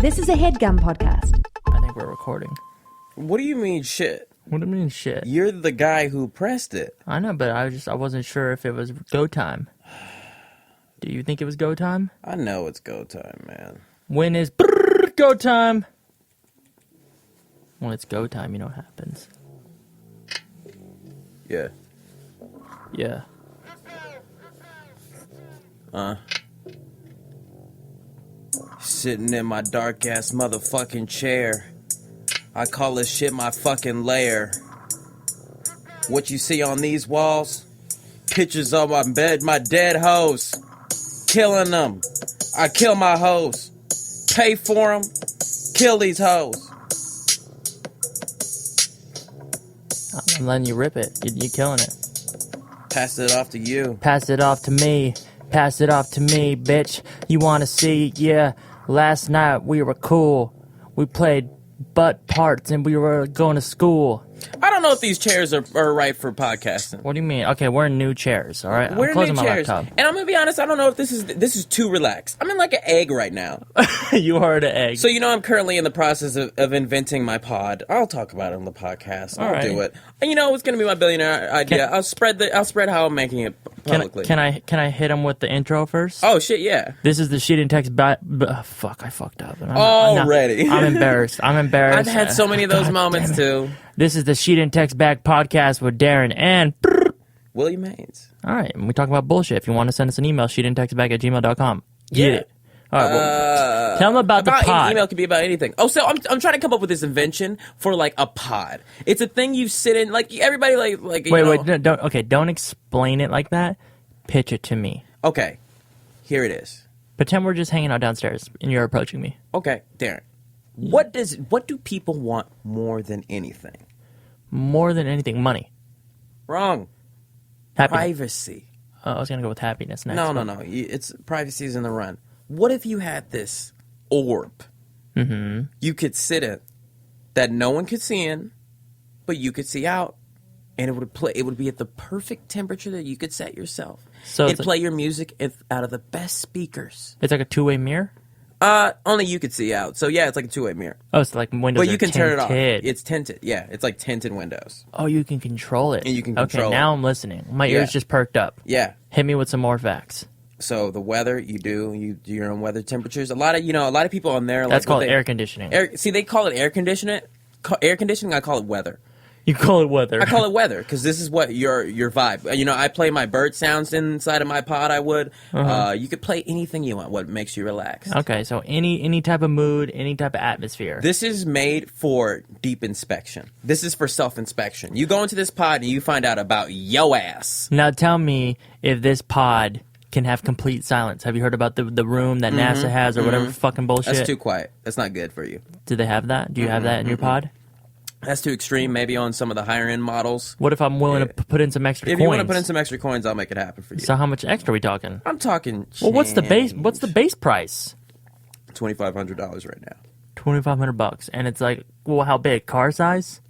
This is a HeadGum podcast. I think we're recording. What do you mean shit? What do you mean shit? You're the guy who pressed it. I know, but I wasn't sure if it was go time. Do you think it was go time? I know it's go time, man. When is go time? When it's go time, you know what happens. Yeah. Yeah. Sitting in my dark ass motherfucking chair. I call this shit my fucking lair. What you see on these walls? Pictures of my bed, my dead hoes. Killing them. I kill my hoes. Pay for them. Kill these hoes. I'm letting you rip it. You're killing it. Pass it off to you. Pass it off to me. Pass it off to me, bitch. You wanna see? Yeah. Last night we were cool. We played butt parts and we were going to school. I don't know if these chairs are right for podcasting. What do you mean? Okay, we're in new chairs, all right? We're I'm closing in new my chairs. laptop. And I'm gonna be honest, I don't know if this is too relaxed. I'm in like an egg right now. You heard an egg. So you know I'm currently in the process of inventing my pod. I'll talk about it on the podcast. I'll do it. And you know it's gonna be my billionaire idea. I'll spread how I'm making it publicly. Can I hit him with the intro first? Oh shit, yeah. This is the Sheet and Text fuck, I fucked up. Already. I'm embarrassed. I've had so many of those moments too. This is the Sheet and Text Back podcast with Darren and William Haynes. All right, and we talk about bullshit. If you want to send us an email, sheetandtextback@gmail.com. Get it. All right, well, tell them about the pod. Any email could be about anything. Oh, so I'm trying to come up with this invention for like a pod. It's a thing you sit in, like everybody like. Wait, don't explain it like that. Pitch it to me. Okay, here it is. Pretend we're just hanging out downstairs and you're approaching me. Okay, Darren. What do people want more than anything? More than anything, money. Wrong. Happiness. Privacy. I was gonna go with happiness next. No. It's privacy's in the run. What if you had this orb? Mm-hmm. You could sit in that no one could see in, but you could see out, and it would play. It would be at the perfect temperature that you could set yourself. So it'd play your music out of the best speakers. It's like a two-way mirror. Only you could see out. So yeah, it's like a two-way mirror. Oh, so like windows. But you can turn it off. Tinted. It's tinted. Yeah, it's like tinted windows. Oh, you can control it. And you can control Okay, now I'm listening. My ears just perked up. Yeah. Hit me with some more facts. So the weather, you do your own weather temperatures. A lot of people on there. That's called air conditioning. They call it air conditioning. Air conditioning, I call it weather. You call it weather. I call it weather because this is what your vibe. You know, I play my bird sounds inside of my pod. I would. You could play anything you want. What makes you relax? Okay, so any type of mood, any type of atmosphere. This is made for deep inspection. This is for self-inspection. You go into this pod and you find out about yo ass. Now tell me if this pod can have complete silence. Have you heard about the room that NASA has or whatever fucking bullshit? That's too quiet. That's not good for you. Do they have that? Do you have that in your pod? That's too extreme. Maybe on some of the higher end models. What if I'm willing to put in some extra coins? If you want to put in some extra coins, I'll make it happen for you. So how much extra are we talking? I'm talking. Well, what's the base price? $2,500 right now. $2,500, and it's like, well, how big? Car size?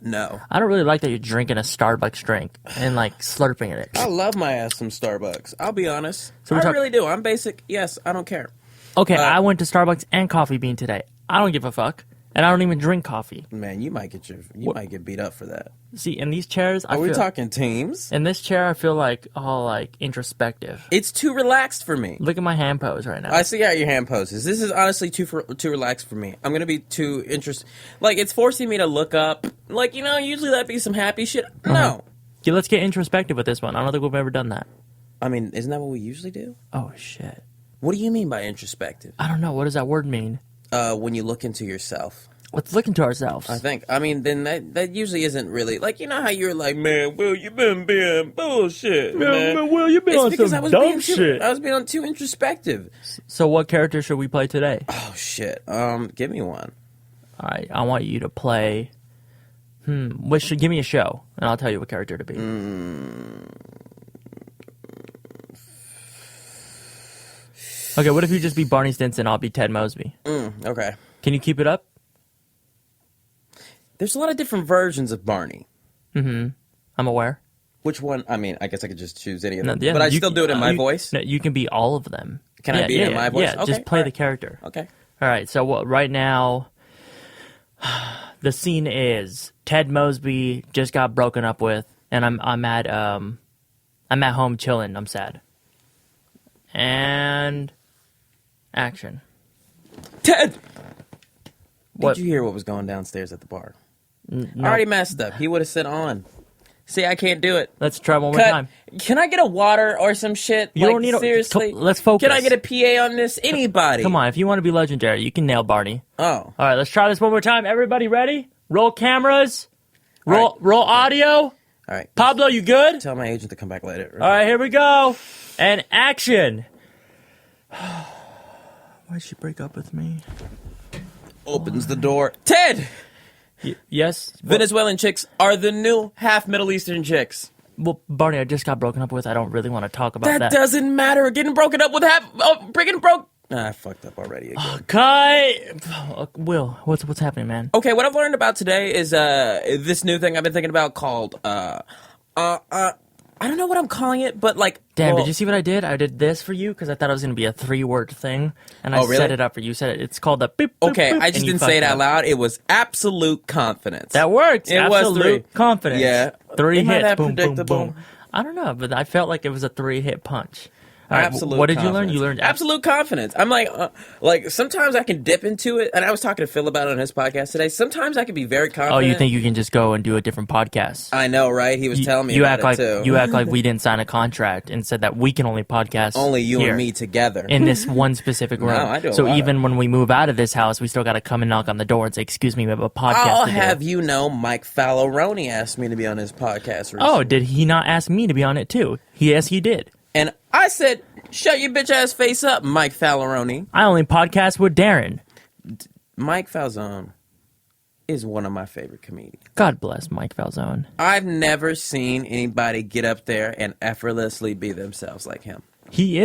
No. I don't really like that you're drinking a Starbucks drink and like slurping it. I love my ass some Starbucks. I'll be honest. So I really do. I'm basic. Yes, I don't care. Okay, I went to Starbucks and Coffee Bean today. I don't give a fuck. And I don't even drink coffee. Man, you might get beat up for that. See, in these chairs, Are we talking teams? In this chair, I feel like all like introspective. It's too relaxed for me. Look at my hand pose right now. I see how your hand poses. This is honestly too relaxed for me. I'm gonna be too like it's forcing me to look up. Like usually that'd be some happy shit. No. Yeah, let's get introspective with this one. I don't think we've ever done that. I mean, isn't that what we usually do? Oh shit. What do you mean by introspective? I don't know. What does that word mean? When you look into yourself. Let's look into ourselves. Then that usually isn't really like how you're like, man, Will, you been being bullshit, man. Will, you been on some dumb shit. I was being too introspective. So what character should we play today? Oh shit. Give me one. All right, I want you to play. Give me a show, and I'll tell you what character to be. Okay, what if you just be Barney Stinson? I'll be Ted Mosby. Okay. Can you keep it up? There's a lot of different versions of Barney. Mm-hmm. I'm aware. Which one? I mean, I guess I could just choose any of them. Yeah, but I still do it in my voice? No, you can be all of them. Can I be in my voice? Yeah, okay, just play the character. Okay. All right, so right now, the scene is Ted Mosby just got broken up with, and I'm at home chilling. I'm sad. And action. Ted! What? Did you hear what was going downstairs at the bar? No. I already messed up. He would have said on. See, I can't do it. Let's try one more Cut. time. Can I get a water or some shit? You don't need seriously. let's focus. Can I get a PA on this? Anybody? Come on, if you want to be legendary, you can nail Barney. Oh. All right, let's try this one more time. Everybody ready? Roll cameras. Roll audio. All right. Pablo, you good? Tell my agent to come back later. All right, here we go. And action. Why'd she break up with me? Opens the door. Ted! Yes? Venezuelan chicks are the new half Middle Eastern chicks. Well, Barney, I just got broken up with. I don't really want to talk about that. That doesn't matter. Getting broken up with half... I fucked up already again. Kai! Will, what's happening, man? Okay, what I've learned about today is this new thing I've been thinking about called... I don't know what I'm calling it, but like... Damn, did you see what I did? I did this for you because I thought it was going to be a 3-word thing, and I really? set it up for you. Said it. It's called the beep, boop, Okay, boop, I just didn't say it out loud. It was absolute confidence. That works. It was Absolute 3. confidence. Yeah. 3 Am I hits. that Boom, boom, predictable? boom. I don't know, but I felt like it was a 3-hit punch. All right, Absolute what did confidence. you learn? You learned absolute confidence. I'm like sometimes I can dip into it, and I was talking to Phil about it on his podcast today. Sometimes I can be very confident. Oh, you think you can just go and do a different podcast? I know, right? He was telling me you about act like, it too. You act like we didn't sign a contract and said that we can only podcast only you here and me together in this one specific room. No, I do a so lot even when we move out of this house, we still got to come and knock on the door and say, "Excuse me, we have a podcast." I'll to do." have you know, Mike Fallaroni asked me to be on his podcast recently. Oh, did he not ask me to be on it too? Yes, he did. And I said, "Shut your bitch ass face up, Mike Fallaroni." I only podcast with Darren. Mike Falzone is one of my favorite comedians. God bless Mike Falzone. I've never seen anybody get up there and effortlessly be themselves like him. He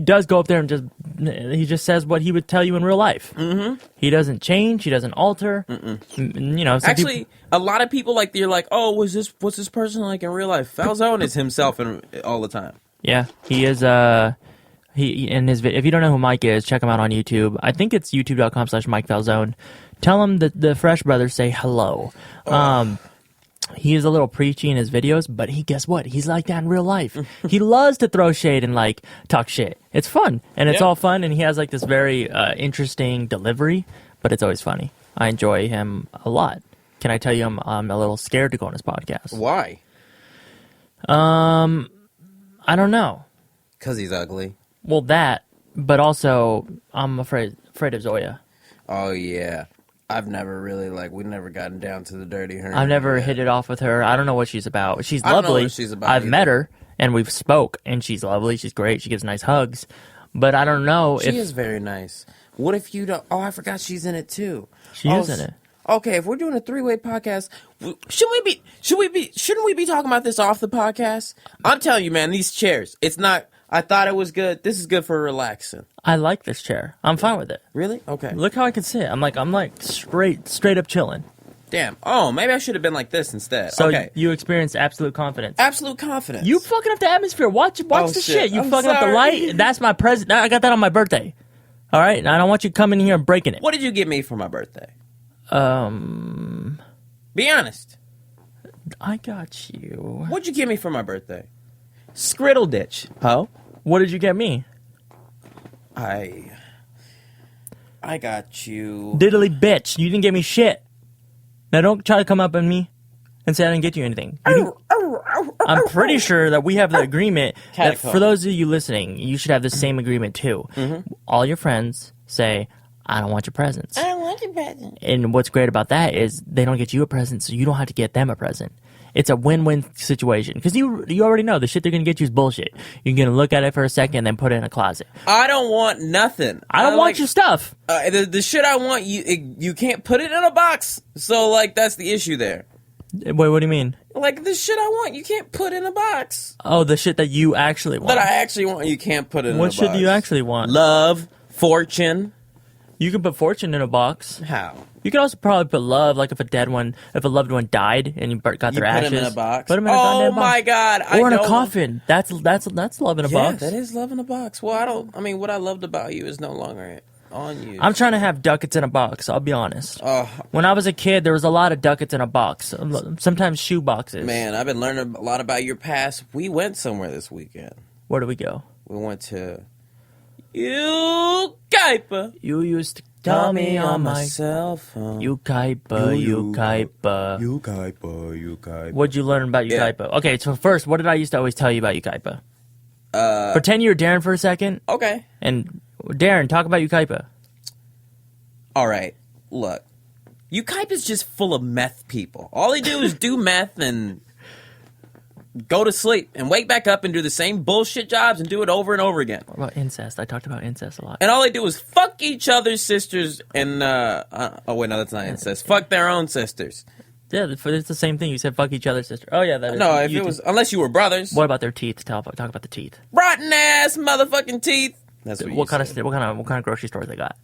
does go up there and he just says what he would tell you in real life. Mm-hmm. He doesn't change. He doesn't alter. You know, actually, a lot of people like you're like, "Oh, what's this person like in real life?" Falzone is himself all the time. Yeah, he is. He in his if you don't know who Mike is, check him out on YouTube. I think it's youtube.com/Mike Falzone. Tell him that the Fresh Brothers say hello. He is a little preachy in his videos, but guess what? He's like that in real life. He loves to throw shade and like talk shit. It's fun, and it's all fun, and he has like this very interesting delivery, but it's always funny. I enjoy him a lot. Can I tell you I'm a little scared to go on his podcast? Why? I don't know. 'Cause he's ugly. Well, that, but also I'm afraid of Zoya. Oh yeah, I've never really we never gotten down to the dirty her. I've never hit it off with her. I don't know what she's about. She's I don't know lovely. what she's about I've either. met her and we've spoke, and she's lovely. She's great. She gives nice hugs, but I don't know She if is very nice. What if you don't? Oh, I forgot she's in it too. she is in it. Okay, if we're doing a 3-way podcast, shouldn't we be talking about this off the podcast? I'm telling you, man, these chairs. It's not. I thought it was good. This is good for relaxing. I like this chair. I'm fine with it. Really? Okay. Look how I can sit. I'm like straight up chilling. Damn. Oh, maybe I should have been like this instead. So okay. you experience absolute confidence. Absolute confidence. You fucking up the atmosphere. Watch the shit. You I'm fucking up the sorry. light. That's my present. I got that on my birthday. All right, and I don't want you coming in here and breaking it. What did you give me for my birthday? Be honest. I got you. What'd you give me for my birthday? Skriddle ditch. Oh? What did you get me? I got you. Diddly bitch. You didn't get me shit. Now don't try to come up on me and say I didn't get you anything. I'm pretty sure that we have the agreement that for those of you listening, you should have the same agreement too. Mm-hmm. All your friends say, I don't want your presents. I don't want your present. And what's great about that is they don't get you a present, so you don't have to get them a present. It's a win-win situation because you already know the shit they're gonna get you is bullshit. You're gonna look at it for a second and then put it in a closet. I don't want nothing. I don't want your stuff. The shit I want, you can't put it in a box. So that's the issue there. Wait, what do you mean? Like the shit I want, you can't put in a box. Oh, the shit that you actually want. That I actually want, you can't put it in a box. What shit do you actually want? Love, fortune. You can put fortune in a box. How? You could also probably put love, like if a loved one died and you got their ashes. Put them in a box. Put them in a goddamn box. Oh my god! Or in a coffin. That's love in a box. Yeah, that is love in a box. Well, what I loved about you is no longer it. on you. I'm trying to have ducats in a box, I'll be honest. When I was a kid, there was a lot of ducats in a box. Sometimes shoe boxes. Man, I've been learning a lot about your past. We went somewhere this weekend. Where did we go? We went to Yucaipa. You used to call me on my cell phone. Yucaipa. Yucaipa. What'd you learn about Yucaipa? Yeah. Okay, so first, what did I used to always tell you about Yucaipa? Pretend you're Darren for a second. Okay. And Darren, talk about Yucaipa. All right, look. Yucaipa's just full of meth people. All they do is do meth and go to sleep and wake back up and do the same bullshit jobs and do it over and over again. What about incest? I talked about incest a lot. And all they do is fuck each other's sisters and, oh wait, no, that's not incest. Fuck their own sisters. Yeah, it's the same thing. You said fuck each other's sister. Oh, yeah, that is. No, if it was, unless you were brothers. What about their teeth? Talk about the teeth. Rotten ass motherfucking teeth. That's what kind of grocery stores they got?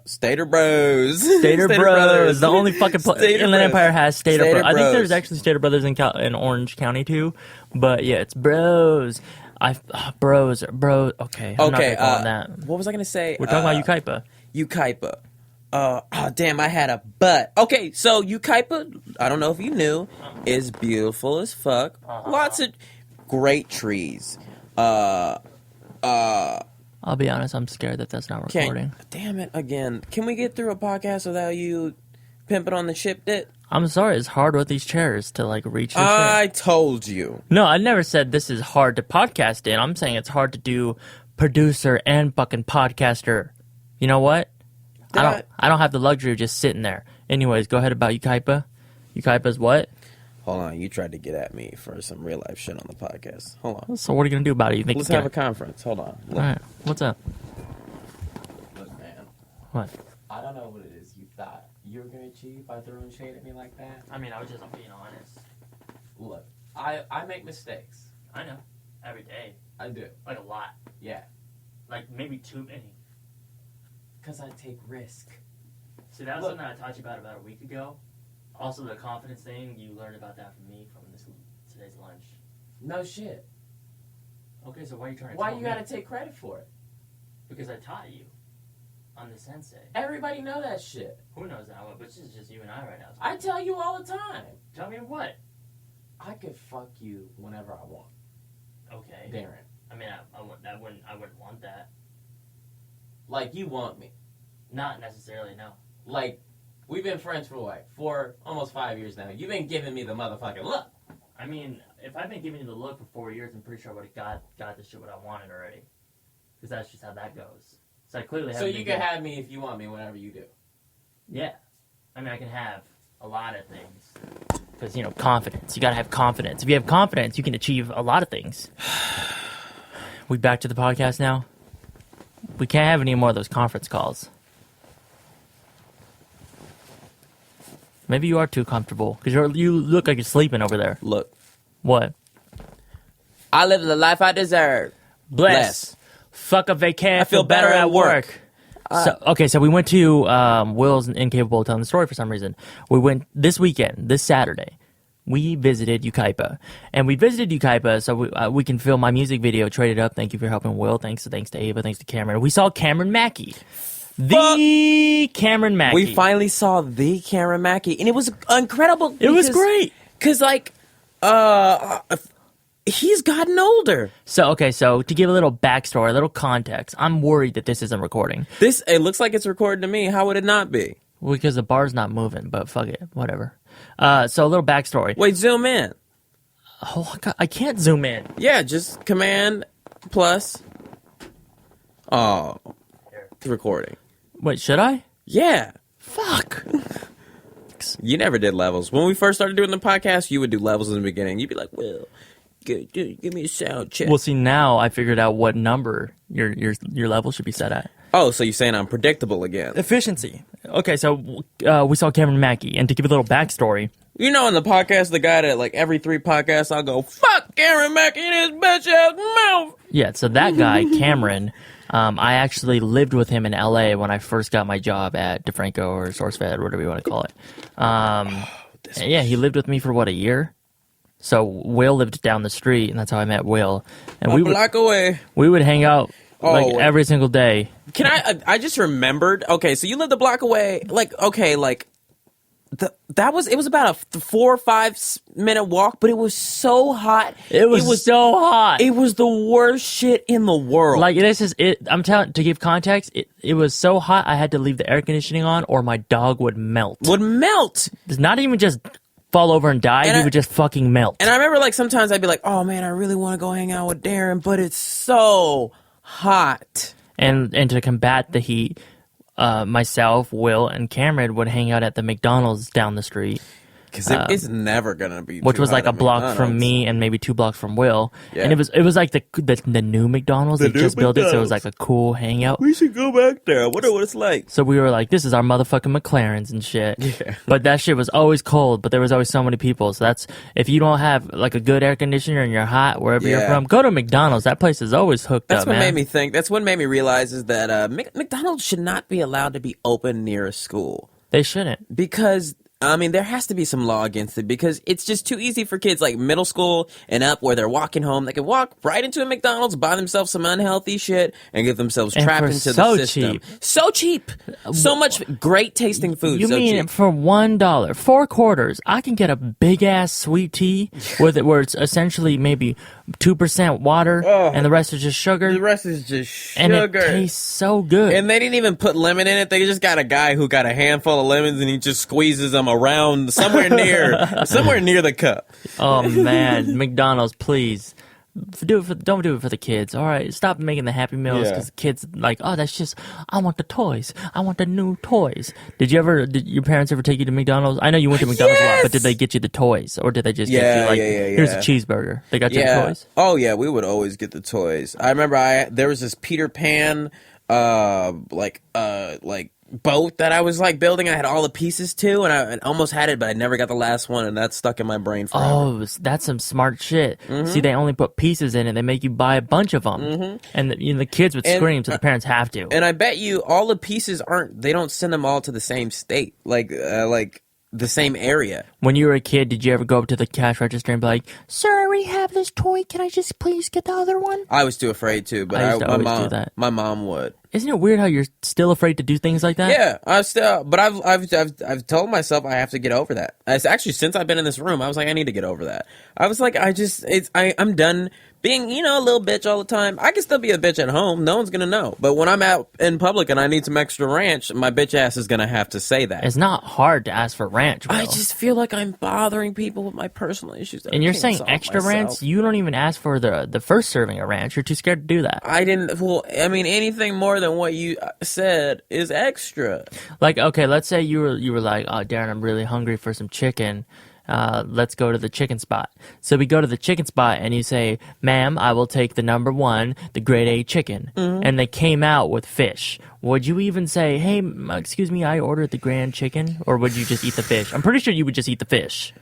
Stater Bros. Stater Bros. The only fucking Inland Empire has Stater Bros. I think there's actually Stater Brothers in Orange County too, but yeah, it's Bros. Bros. Okay, I'm not gonna call that. What was I gonna say? We're talking about Yucaipa. Yucaipa. Oh damn! I had a butt. Okay, so Yucaipa, I don't know if you knew, is beautiful as fuck. Lots of great trees. I'll be honest, I'm scared that that's not recording. Damn it, again. Can we get through a podcast without you pimping on the ship dit? I'm sorry, it's hard with these chairs to reach the chair. I told you. No, I never said this is hard to podcast in. I'm saying it's hard to do producer and fucking podcaster. You know what? I don't have the luxury of just sitting there. Anyways, go ahead about Yucaipa. Yucaipa's what? Hold on, you tried to get at me for some real life shit on the podcast. Hold on. So what are you gonna do about it? You think Let's have a conference. Hold on. All right. What's up? Look, man. What? I don't know what it is you thought you were gonna achieve by throwing shade at me like that. I mean, I was just being honest. Look, I make mistakes. I know. Every day. I do. Like a lot. Yeah. Like maybe too many. Because I take risk. See, that was something I taught you about a week ago. Also, the confidence thing, you learned about that from me from today's lunch. No shit. Okay, so why are you trying to Why tell you me? gotta take credit for it? Because I taught you. I'm the sensei. Everybody know that shit. Who knows that one? But this is just you and I right now. I tell you all the time. Tell me what? I could fuck you whenever I want. Okay. Darren. I mean, I wouldn't want that. Like, you want me. Not necessarily, no. Like, we've been friends for almost 5 years now. You've been giving me the motherfucking look. I mean, if I've been giving you the look for 4 years, I'm pretty sure I would have got this shit what I wanted already. Because that's just how that goes. So I clearly haven't. So you can have me if you want me whenever you do. Yeah. I mean, I can have a lot of things. Because, confidence. You gotta have confidence. If you have confidence, you can achieve a lot of things. We back to the podcast now? We can't have any more of those conference calls. Maybe you are too comfortable. Because you look like you're sleeping over there. Look. What? I live the life I deserve. Bless. Fuck a vacay. I feel better at work. So we went to Will's incapable of telling the story for some reason. We went this weekend, this Saturday. We visited Yucaipa. And we visited Yucaipa so we can film my music video, Trade It Up. Thank you for helping Will. Thanks to Ava. Thanks to Cameron. We saw Cameron Mackey. Cameron Mackey. We finally saw the Cameron Mackey. And it was incredible. It was great. Because, he's gotten older. So to give a little backstory, a little context, I'm worried that this isn't recording. It looks like it's recording to me. How would it not be? Well, because the bar's not moving, but fuck it. Whatever. So a little backstory. Wait, zoom in. Oh, I can't zoom in. Yeah, just Command plus. Oh, it's recording. Wait, should I? Yeah. Fuck. You never did levels. When we first started doing the podcast, you would do levels in the beginning. You'd be like, "Well, give me a sound check." Well, see, now I figured out what number your level should be set at. Oh, so you're saying I'm predictable again? Efficiency. Okay, so we saw Cameron Mackey, and to give a little backstory. You know, in the podcast, the guy that every 3 podcasts, I'll go, "Fuck Cameron Mackey in his bitch ass mouth." Yeah, so that guy, Cameron, I actually lived with him in LA when I first got my job at DeFranco or SourceFed, whatever you want to call it. Yeah, he lived with me for a year. So Will lived down the street, and that's how I met Will. And a block away. We would hang out. like every single day. Can I just remembered. Okay, so you lived a block away. It was about a 4 or 5 minute walk, but it was so hot. It was so hot. It was the worst shit in the world. Like, this is it. I'm telling, to give context, it was so hot I had to leave the air conditioning on, or my dog would melt. It's not even just fall over and die. He would just fucking melt. And I remember, like, sometimes I'd be like, oh man, I really want to go hang out with Darren, but it's so hot. And to combat the heat, myself, Will, and Cameron would hang out at the McDonald's down the street. Because it's never gonna be which too was like hot a block McDonald's. from me and maybe 2 blocks from Will. Yeah. And it was like the new McDonald's. They just built it, so it was like a cool hangout. We should go back there. I wonder what it's like. So we were like, this is our motherfucking McLarens and shit. Yeah. But that shit was always cold, but there was always so many people. So that's, if you don't have like a good air conditioner and you're hot wherever you're from, go to McDonald's. That place is always hooked That's up, what man. made me think. That's what made me realize is that McDonald's should not be allowed to be open near a school. They shouldn't. Because, I mean, there has to be some law against it because it's just too easy for kids like middle school and up where they're walking home. They can walk right into a McDonald's, buy themselves some unhealthy shit, and get themselves trapped into the system. Cheap. So cheap. So much great tasting food. You so mean cheap. for $1, 4 quarters, I can get a big ass sweet tea with it where it's essentially maybe 2% water and the rest is just sugar. The rest is just sugar. And it tastes so good. And they didn't even put lemon in it. They just got a guy who got a handful of lemons and he just squeezes them around somewhere near the cup. Oh man, McDonald's, please. Don't do it for the kids. All right, stop making the Happy Meals because kids like, oh, that's just, I want the toys. I want the new toys. Did your parents ever take you to McDonald's? I know you went to McDonald's a lot, but did they get you the toys, or did they just get you like, here's a cheeseburger? They got you the toys. Oh yeah, we would always get the toys. I remember there was this Peter Pan boat that I was like building. I had all the pieces to, and I almost had it, but I never got the last one, and that's stuck in my brain forever. Oh, that's some smart shit. Mm-hmm. See, they only put pieces in it. They make you buy a bunch of them, and the kids would scream, so the parents have to. And I bet you all the pieces they don't send them all to the same state, like the same area. When you were a kid, did you ever go up to the cash register and be like, "Sir, I already have this toy. Can I just please get the other one?" I was too afraid to, but I used to always do that. My mom would. Isn't it weird how you're still afraid to do things like that? Yeah, I've told myself I have to get over that. Actually, since I've been in this room, I was like, I need to get over that. I was like, I'm done being, a little bitch all the time. I can still be a bitch at home. No one's gonna know. But when I'm out in public and I need some extra ranch, my bitch ass is gonna have to say that. It's not hard to ask for ranch, bro. I just feel like I'm bothering people with my personal issues. And you're saying extra ranch? You don't even ask for the first serving of ranch. You're too scared to do that. I didn't. Well, I mean, anything more than what you said is extra. Like, okay, let's say you were like, oh, Darren, I'm really hungry for some chicken. Let's go to the chicken spot. So we go to the chicken spot and you say, ma'am, I will take the number 1, the grade A chicken. Mm-hmm. And they came out with fish. Would you even say, hey, excuse me, I ordered the grand chicken? Or would you just eat the fish? I'm pretty sure you would just eat the fish.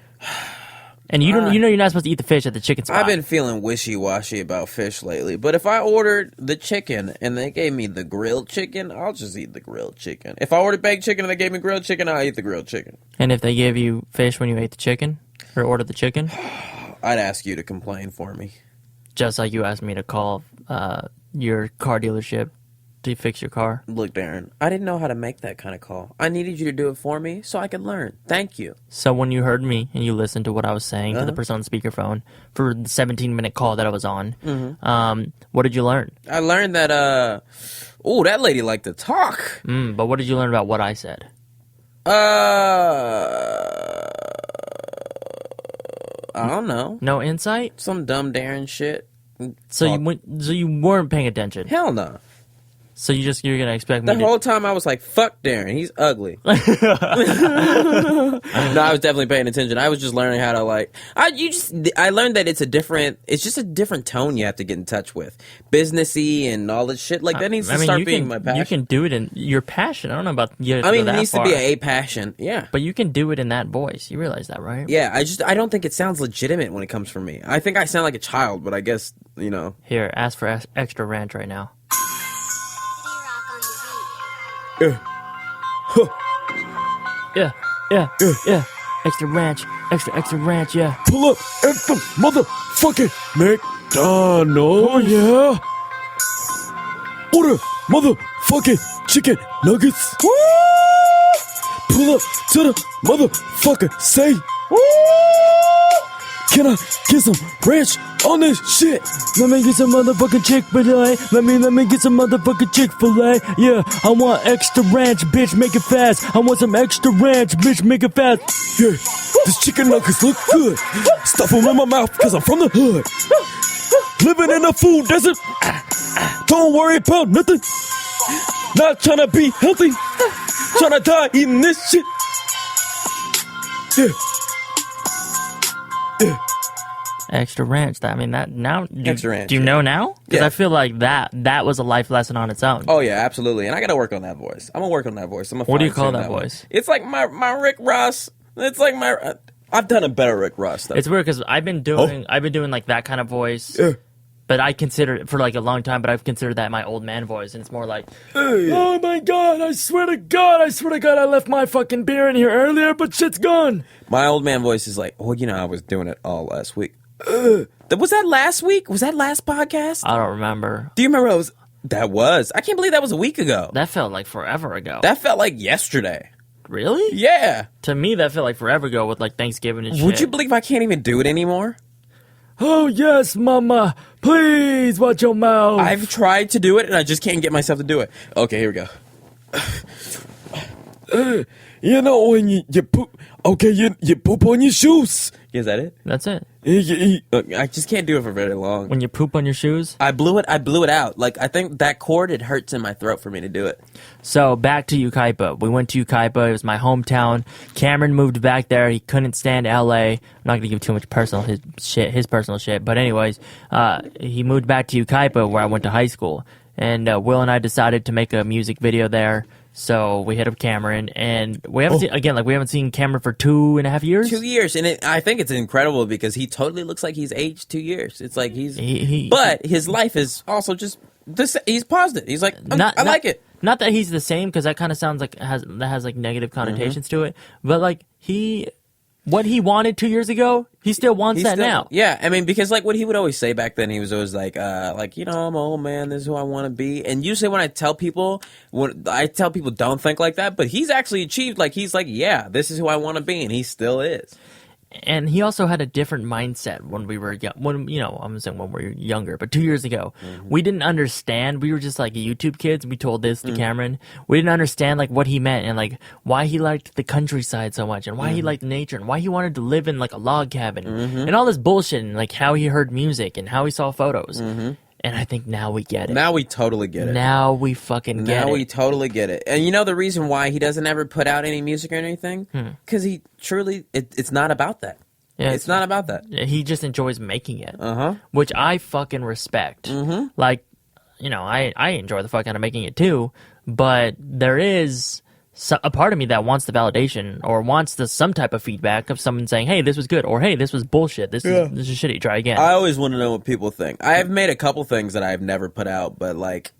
And you know you're not supposed to eat the fish at the chicken spot. I've been feeling wishy-washy about fish lately. But if I ordered the chicken and they gave me the grilled chicken, I'll just eat the grilled chicken. If I ordered baked chicken and they gave me grilled chicken, I'll eat the grilled chicken. And if they gave you fish when you ate the chicken? Or ordered the chicken? I'd ask you to complain for me. Just like you asked me to call your car dealership to fix your car. Look, Darren, I didn't know how to make that kind of call. I needed you to do it for me so I could learn. Thank you. So when you heard me and you listened to what I was saying to the person on the speakerphone for the 17-minute call that I was on, what did you learn? I learned that, that lady liked to talk. But what did you learn about what I said? I don't know. No insight? Some dumb Darren shit. So you weren't paying attention? Hell no. So you're gonna expect me the whole time I was like, fuck Darren, he's ugly. No, I was definitely paying attention. I was just learning how to I learned that it's just a different tone you have to get in touch with. Businessy and all this shit. Like that needs to start being my passion. You can do it in your passion. I don't know about you. I mean, it needs to be a passion. Yeah. But you can do it in that voice. You realize that, right? Yeah, I don't think it sounds legitimate when it comes from me. I think I sound like a child, but I guess, Here, ask for extra ranch right now. Yeah. Extra ranch, extra ranch, yeah. Pull up at the motherfucking McDonald's. Oh, yeah. motherfucking chicken nuggets. Woo! Pull up to the motherfucker, say, woo! Can I get some ranch on this shit? Let me get some motherfucking Chick-fil-A. Let me get some motherfucking Chick-fil-A. Yeah, I want extra ranch, bitch, make it fast. I want some extra ranch, bitch, make it fast. Yeah, these chicken nuggets look good. Stuff them in my mouth cause I'm from the hood. Living in a food desert. Don't worry about nothing. Not trying to be healthy. Trying to die eating this shit. Yeah. Yeah. Extra ranch. I mean, that now. Extra ranch. Do you know now? Because Yeah. I feel like that was a life lesson on its own. Oh yeah, absolutely. And I gotta work on that voice. I'm gonna work on that voice. What do you call that voice? It's like my Rick Ross. It's like my. I've done a better Rick Ross though. It's weird because I've been doing like that kind of voice. Yeah. But I consider it for like a long time. But I've considered that my old man voice, and it's more like, Hey. oh my god! I swear to God! I left my fucking beer in here earlier, but shit's gone. My old man voice is like, well, I was doing it all last week. Was that last week? Was that last podcast? I don't remember. Do you remember? That was. I can't believe that was a week ago. That felt like forever ago. That felt like yesterday. Really? Yeah. To me, that felt like forever ago with like Thanksgiving and shit. Would you believe I can't even do it anymore? Oh yes, Mama. Please watch your mouth. I've tried to do it and I just can't get myself to do it. Okay, here we go. You know when you poop, okay, you poop on your shoes. Is that it? That's it. I just can't do it for very long. When you poop on your shoes. I blew it out. Like, I think that cord, it hurts in my throat for me to do it. So back to Yucaipa. We went to Yucaipa. It was my hometown. Cameron moved back there. He couldn't stand LA. I'm not gonna give too much his personal shit. But anyways, he moved back to Yucaipa where I went to high school. And Will and I decided to make a music video there. So we hit up Cameron, and we haven't seen Cameron for 2.5 years. 2 years, and I think it's incredible because he totally looks like he's aged 2 years. It's like but his life is also just this. He's paused it. He's like, I like it. Not that he's the same, because that kind of sounds like that has like negative connotations to it. But like what he wanted 2 years ago, he still wants that now. Yeah, I mean, because like what he would always say back then, he was always like, I'm an old man, this is who I want to be. And usually when I tell people don't think like that, but he's actually achieved, like, he's like, yeah, this is who I want to be, and he still is. And he also had a different mindset when we were young. I'm saying when we were younger, but 2 years ago, we didn't understand. We were just like YouTube kids. We told this to Cameron. We didn't understand like what he meant and like why he liked the countryside so much and why he liked nature and why he wanted to live in like a log cabin and all this bullshit and like how he heard music and how he saw photos. And I think now we get it. Now we totally get it. Now we fucking get it. Now we totally get it. And you know the reason why he doesn't ever put out any music or anything? Because he truly, it's not about that. Yeah, it's not about that. He just enjoys making it. Which I fucking respect. Like, I enjoy the fuck out of making it too. But there is a part of me that wants the validation or wants some type of feedback of someone saying, hey, this was good, or hey, this was bullshit, this is shitty, try again. I always want to know what people think. I have made a couple things that I've never put out, but like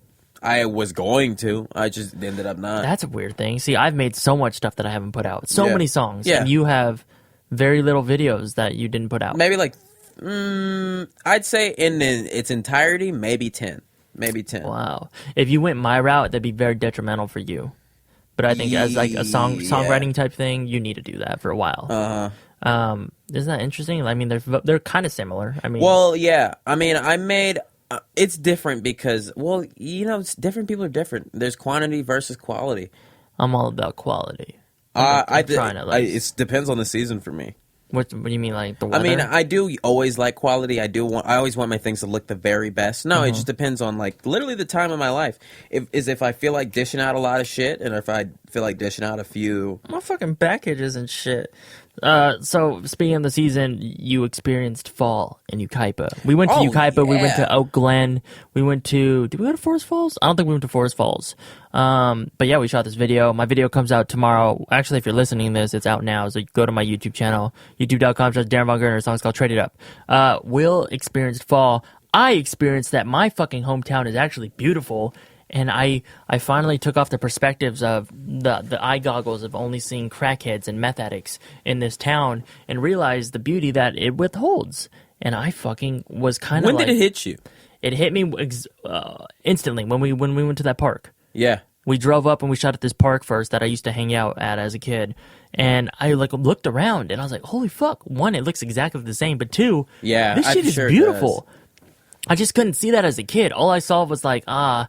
I was going to, I just ended up not. That's a weird thing. See, I've made so much stuff that I haven't put out, so many songs, and you have very little videos that you didn't put out. Maybe like I'd say in its entirety, maybe 10. Wow. If you went my route, that'd be very detrimental for you. But I think as like a songwriting type thing, you need to do that for a while. Isn't that interesting? I mean, they're kind of similar. I mean, well, yeah. I mean, I made it's different because, well, it's different. People are different. There's quantity versus quality. I'm all about quality. It depends on the season for me. What do you mean, like the weather? I mean, I do always like quality. I always want my things to look the very best. No, it just depends on like literally the time of my life. If I feel like dishing out a lot of shit, and if I feel like dishing out a few. My fucking back itches and shit. So speaking of the season, you experienced fall in Yucaipa. We went to Yucaipa. Yeah. We went to Oak Glen. Did we go to Forest Falls? I don't think we went to Forest Falls. But yeah, we shot this video. My video comes out tomorrow. Actually, if you're listening to this, it's out now. So go to my YouTube channel, youtube.com/Darren Von Gerner. The song's called Trade It Up. Will experienced fall. I experienced that my fucking hometown is actually beautiful. And I finally took off the perspectives of the eye goggles of only seeing crackheads and meth addicts in this town and realized the beauty that it withholds. And I fucking was kind of When did it hit you? it hit me instantly when we went to that park. Yeah. We drove up and we shot at this park first that I used to hang out at as a kid. And I like looked around and I was like, holy fuck. One, it looks exactly the same. But two, this shit is beautiful. I just couldn't see that as a kid. All I saw was like, I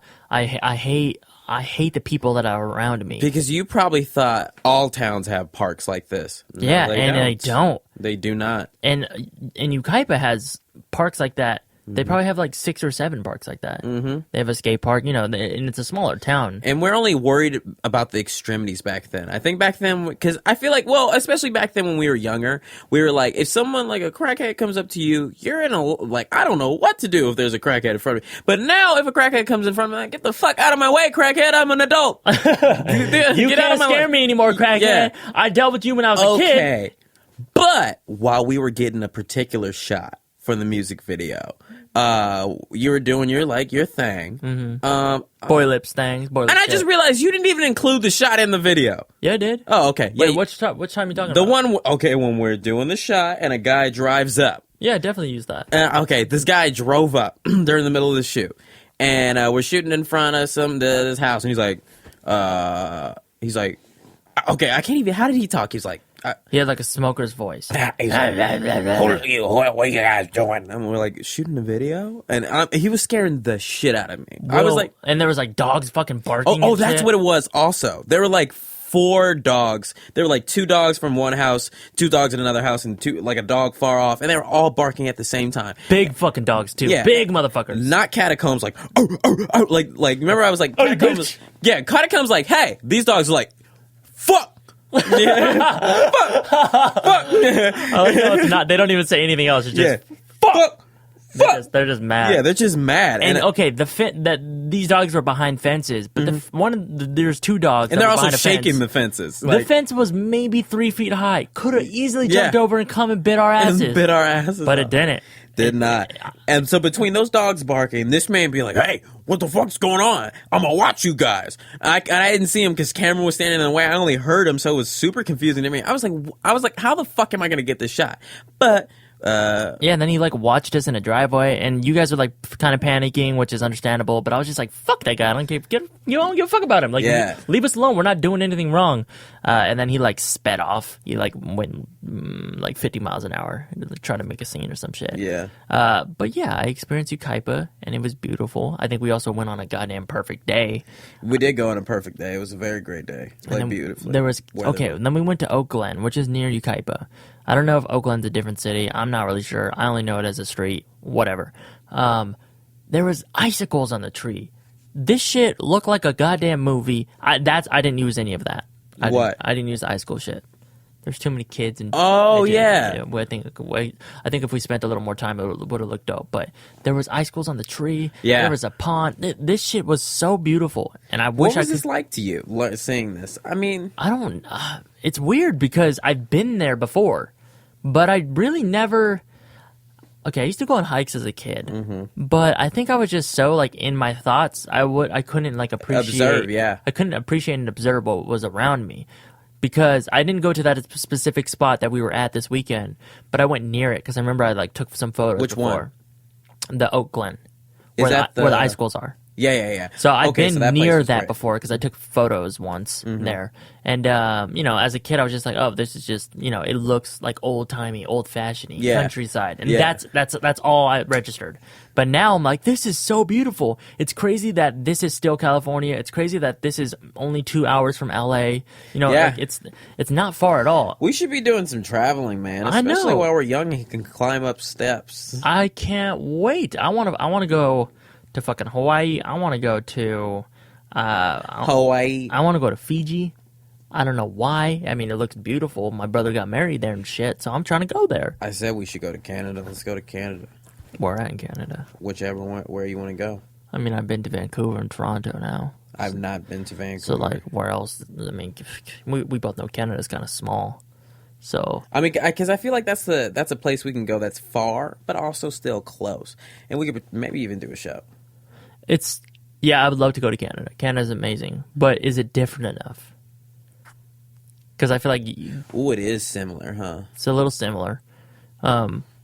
hate the people that are around me. Because you probably thought all towns have parks like this. No, yeah, and they don't. They do not. And Yucaipa has parks like that. They probably have like 6 or 7 parks like that. Mm-hmm. They have a skate park, and it's a smaller town. And we're only worried about the extremities back then. I think back then, because I feel like, well, especially back then when we were younger, we were like, if someone like a crackhead comes up to you, you're in a, like, I don't know what to do if there's a crackhead in front of me. But now if a crackhead comes in front of me, like, get the fuck out of my way, crackhead, I'm an adult. You can't scare me anymore, crackhead. Yeah. I dealt with you when I was a kid. Okay. But while we were getting a particular shot for the music video, you were doing your thing. Mm-hmm. Boy lips things. And I just realized you didn't even include the shot in the video. Yeah, I did. Oh, okay. Wait, yeah, which time are you talking about? The one, okay, when we're doing the shot and a guy drives up. Yeah, definitely use that. Okay, this guy drove up during the middle of the shoot. And we're shooting in front of this house. And he's like, okay, I can't even, how did he talk? He's like, he had like a smoker's voice. He's like, what are you guys doing? And we're like, shooting a video? And he was scaring the shit out of me. Whoa. I was like, and there was like dogs fucking barking. Oh, that's what it was also. There were like 4 dogs. There were like 2 dogs from one house, 2 dogs in another house, and 2, like a dog far off. And they were all barking at the same time. Big fucking dogs too. Yeah. Big motherfuckers. Not catacombs like, like, remember I was like, catacombs. Yeah, catacombs like, hey, these dogs are like, fuck. Yeah. fuck. It's not. They don't even say anything else. It's just fuck. They're just mad. Yeah, they're just mad. And okay, that these dogs were behind fences, but there's 2 dogs, and they're also shaking the fences. The fence was maybe 3 feet high. Could have easily jumped over and come and bit our asses. But it didn't. Did not. And so between those dogs barking, this man being like, hey, what the fuck's going on? I'm going to watch you guys. I didn't see him because camera was standing in the way. I only heard him, so it was super confusing to me. I was like, how the fuck am I going to get this shot? But and then he like watched us in a driveway, and you guys were like kind of panicking, which is understandable. But I was just like, "Fuck that guy! I don't give a fuck about him. Like, leave us alone. We're not doing anything wrong." And then he like sped off. He like went like 50 miles an hour, trying to make a scene or some shit. Yeah. But yeah, I experienced Yucaipa, and it was beautiful. I think we also went on a goddamn perfect day. We did go on a perfect day. It was a very great day. Like beautifully. There was and then we went to Oak Glen, which is near Yucaipa. I don't know if Oakland's a different city. I'm not really sure. I only know it as a street. Whatever. There was icicles on the tree. This shit looked like a goddamn movie. I didn't use any of that. I didn't use the icicle shit. There's too many kids and yeah. I think if we spent a little more time, it would have looked dope. But there was icicles on the tree. Yeah. There was a pond. This shit was so beautiful, and I wish. What was this like to you? Seeing this? I mean, I don't. It's weird because I've been there before, but I really never. Okay, I used to go on hikes as a kid, but I think I was just so like in my thoughts. I couldn't like appreciate. I couldn't appreciate and observe what was around me. Because I didn't go to that specific spot that we were at this weekend, but I went near it because I remember I like took some photos. Which before. One? The Oak Glen, where the icicles are. Yeah. So I've been near that before because I took photos once there. And, as a kid, I was just like, oh, this is just, it looks like old-timey, old-fashioned countryside. And that's all I registered. But now I'm like, this is so beautiful. It's crazy that this is still California. It's crazy that this is only 2 hours from LA. Like it's not far at all. We should be doing some traveling, man. Especially while we're young and can climb up steps. I can't wait. I want to go to fucking Hawaii. I want to go to Hawaii. I want to go to Fiji. I don't know why. I mean, it looks beautiful. My brother got married there and shit, so I'm trying to go there. I said we should go to Canada. Let's go to Canada. Where at in Canada? Whichever one, where you want to go. I mean, I've been to Vancouver and Toronto now. I've not been to Vancouver. So, like, where else? I mean, we both know Canada's kind of small. So I mean, because I feel like that's a place we can go that's far, but also still close, and we could maybe even do a show. I would love to go to Canada. Canada's amazing, but is it different enough? Because I feel like it is similar, huh? It's a little similar.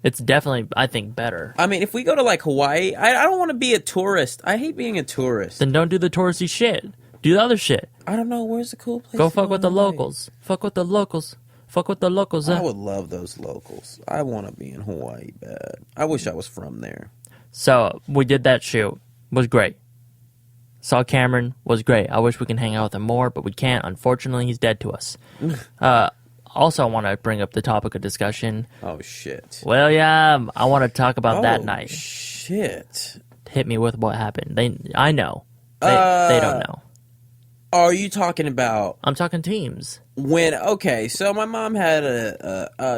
It's definitely, I think, better. I mean, if we go to like Hawaii, I don't want to be a tourist. I hate being a tourist. Then don't do the touristy shit. Do the other shit. I don't know. Where's the cool place? Go fuck with the Hawaii? locals. Fuck with the locals. Fuck with the locals. I would love those locals. I want to be in Hawaii bad. I wish I was from there. So we did that shoot. Was great. Saw Cameron. Was great. I wish we can hang out with him more, but we can't. Unfortunately, he's dead to us. Also, I want to bring up the topic of discussion. Oh, shit. William, I want to talk about that night. Shit. Hit me with what happened. I know. They don't know. Are you talking about... I'm talking teams. Okay, so my mom had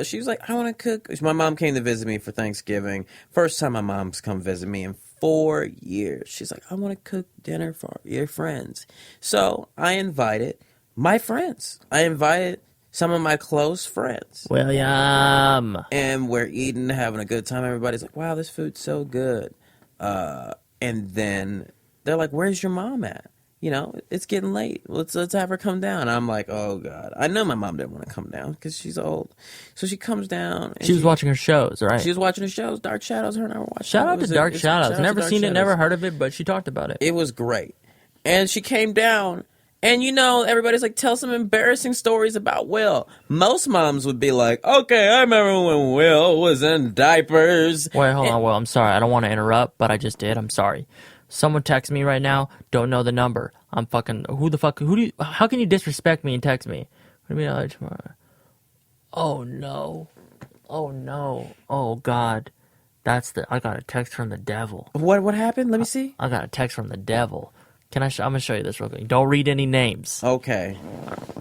she was like, I want to cook. My mom came to visit me for Thanksgiving. First time my mom's come visit me in 4 years. She's like, I want to cook dinner for your friends. So I invited my friends. I invited some of my close friends. William. And we're eating, having a good time. Everybody's like, wow, this food's so good. And then they're like, where's your mom at? You know, it's getting late. Let's have her come down. I'm like, oh, God. I know my mom didn't want to come down because she's old. So she comes down. And she was watching her shows, right? She was watching her shows, Dark Shadows. Her and I were watching. Shout out to Dark Shadows. Never seen it, never heard of it, but she talked about it. It was great. And she came down. And, you know, everybody's like, tell some embarrassing stories about Will. Most moms would be like, okay, I remember when Will was in diapers. Wait, hold on, Will. I'm sorry. I don't want to interrupt, but I just did. I'm sorry. Someone text me right now. Don't know the number. I'm fucking... How can you disrespect me and text me? What do you mean tomorrow? Oh, no. Oh, no. Oh, God. I got a text from the devil. What happened? Let me see. I got a text from the devil. I'm going to show you this real quick. Don't read any names. Okay.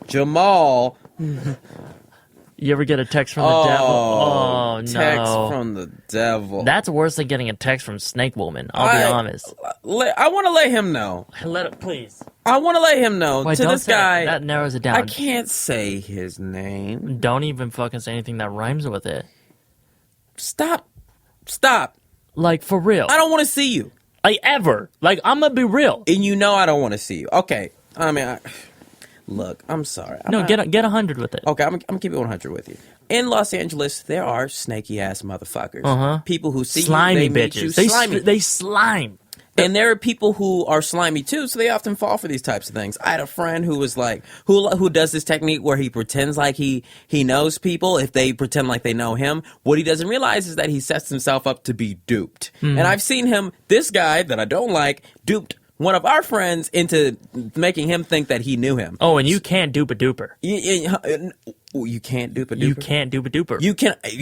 Jamal. You ever get a text from the devil? Oh, no. Text from the devil. That's worse than getting a text from Snake Woman. I'll be honest. I want to let him know. Please. I want to let him know. Wait, to this guy. That narrows it down. I can't say his name. Don't even fucking say anything that rhymes with it. Stop. Like, for real. I don't want to see you. Like, ever. Like, I'm gonna be real. And you know I don't want to see you. Okay. I mean, look, I'm sorry. Get 100 with it. Okay, I'm gonna keep it 100 with you. In Los Angeles, there are snaky ass motherfuckers. Uh-huh. People who see slimy you, they bitches. Meet you, slimy. They slime. And there are people who are slimy too, so they often fall for these types of things. I had a friend who was like, who does this technique where he pretends like he knows people if they pretend like they know him. What he doesn't realize is that he sets himself up to be duped. Mm-hmm. And I've seen this guy that I don't like, duped one of our friends into making him think that he knew him. Oh, and you can't dupe a duper. You can't dupe a duper? You can't dupe a duper. You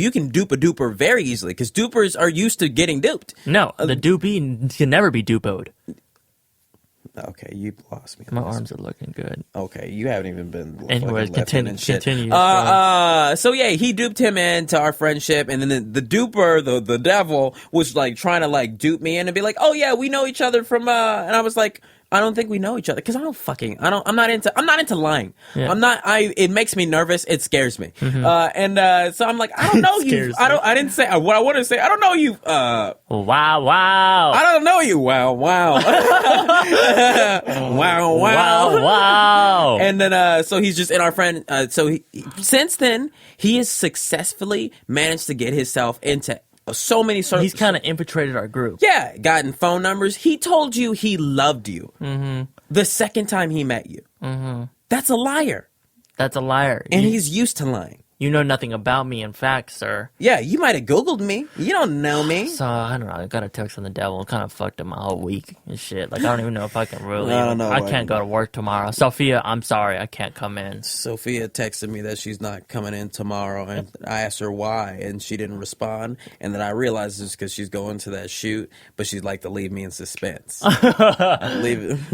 can dupe a duper very easily, because dupers are used to getting duped. No, the dupey can never be dupoed. Okay, you lost me. My arms are looking good. Okay, you haven't even been. Anyways, continue. So yeah, he duped him into our friendship, and then the duper, the devil, was like trying to like dupe me in and be like, oh yeah, we know each other from. And I was like, I don't think we know each other, because I'm not into lying. Yeah. It makes me nervous. It scares me. Mm-hmm. So I'm like, I don't know you. I didn't say what I want to say. I don't know you. Wow. I don't know you. Wow. Wow. And then, so he's just in our friend. Since then, he has successfully managed to get himself into so many He's kind of infiltrated our group. Yeah, gotten phone numbers. He told you he loved you the second time he met you. Mm-hmm. That's a liar. And he's used to lying. You know nothing about me, in fact, sir. Yeah, you might have Googled me. You don't know me. So, I don't know. I got a text from the devil. It kind of fucked up my whole week and shit. Like, I don't even know if I can really... I don't know. I can't go to work tomorrow. Sophia, I'm sorry. I can't come in. Sophia texted me that she's not coming in tomorrow, and I asked her why, and she didn't respond. And then I realized it's because she's going to that shoot, but she'd like to leave me in suspense.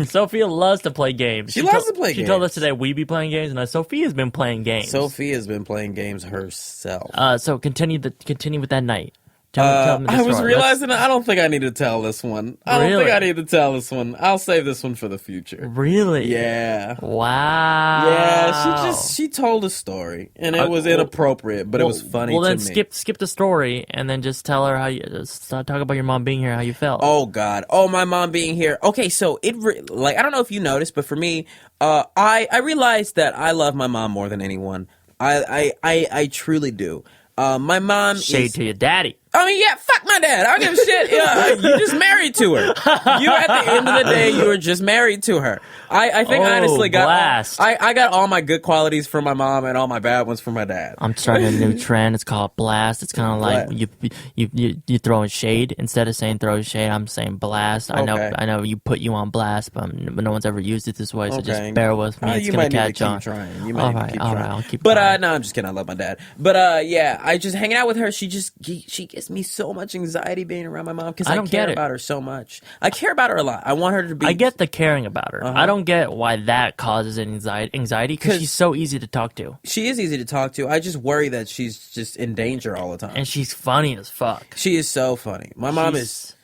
Sophia loves to play games. She loves to play games. She told us today we be playing games, and Sophia's been playing games. Sophia's been playing games herself. So continue with that night. Tell me I was realizing I don't think I need to tell this one. I don't think I need to tell this one. I'll save this one for the future. Really? Yeah. Wow. Yeah, she told a story, and it was inappropriate, but it was funny to me. Well, then skip the story, and then just tell her how you talk about your mom being here, how you felt. Oh God. Oh, my mom being here. Okay, so I don't know if you noticed, but for me, I realized that I love my mom more than anyone. I truly do. My mom Shade to your daddy. I mean, yeah, fuck my dad. I don't give a shit. Yeah, you just married to her. You, at the end of the day, you were just married to her. I think honestly blast. I got all my good qualities from my mom and all my bad ones from my dad. I'm starting a new trend. It's called blast. It's kind of like you throwing shade instead of saying throw shade. I'm saying blast. I know you put you on blast, but no one's ever used it this way. So just bear with me. It's gonna catch on. You might need to keep trying. I'll keep. But no, I'm just kidding. I love my dad. But yeah, I just hanging out with her. She gives me so much anxiety being around my mom because I care about her so much. I care about her a lot. I want her to be. I get the caring about her. I don't get why that causes anxiety because she's so easy to talk to. She is easy to talk to. I just worry that she's just in danger all the time. And she's funny as fuck. She is so funny. My mom is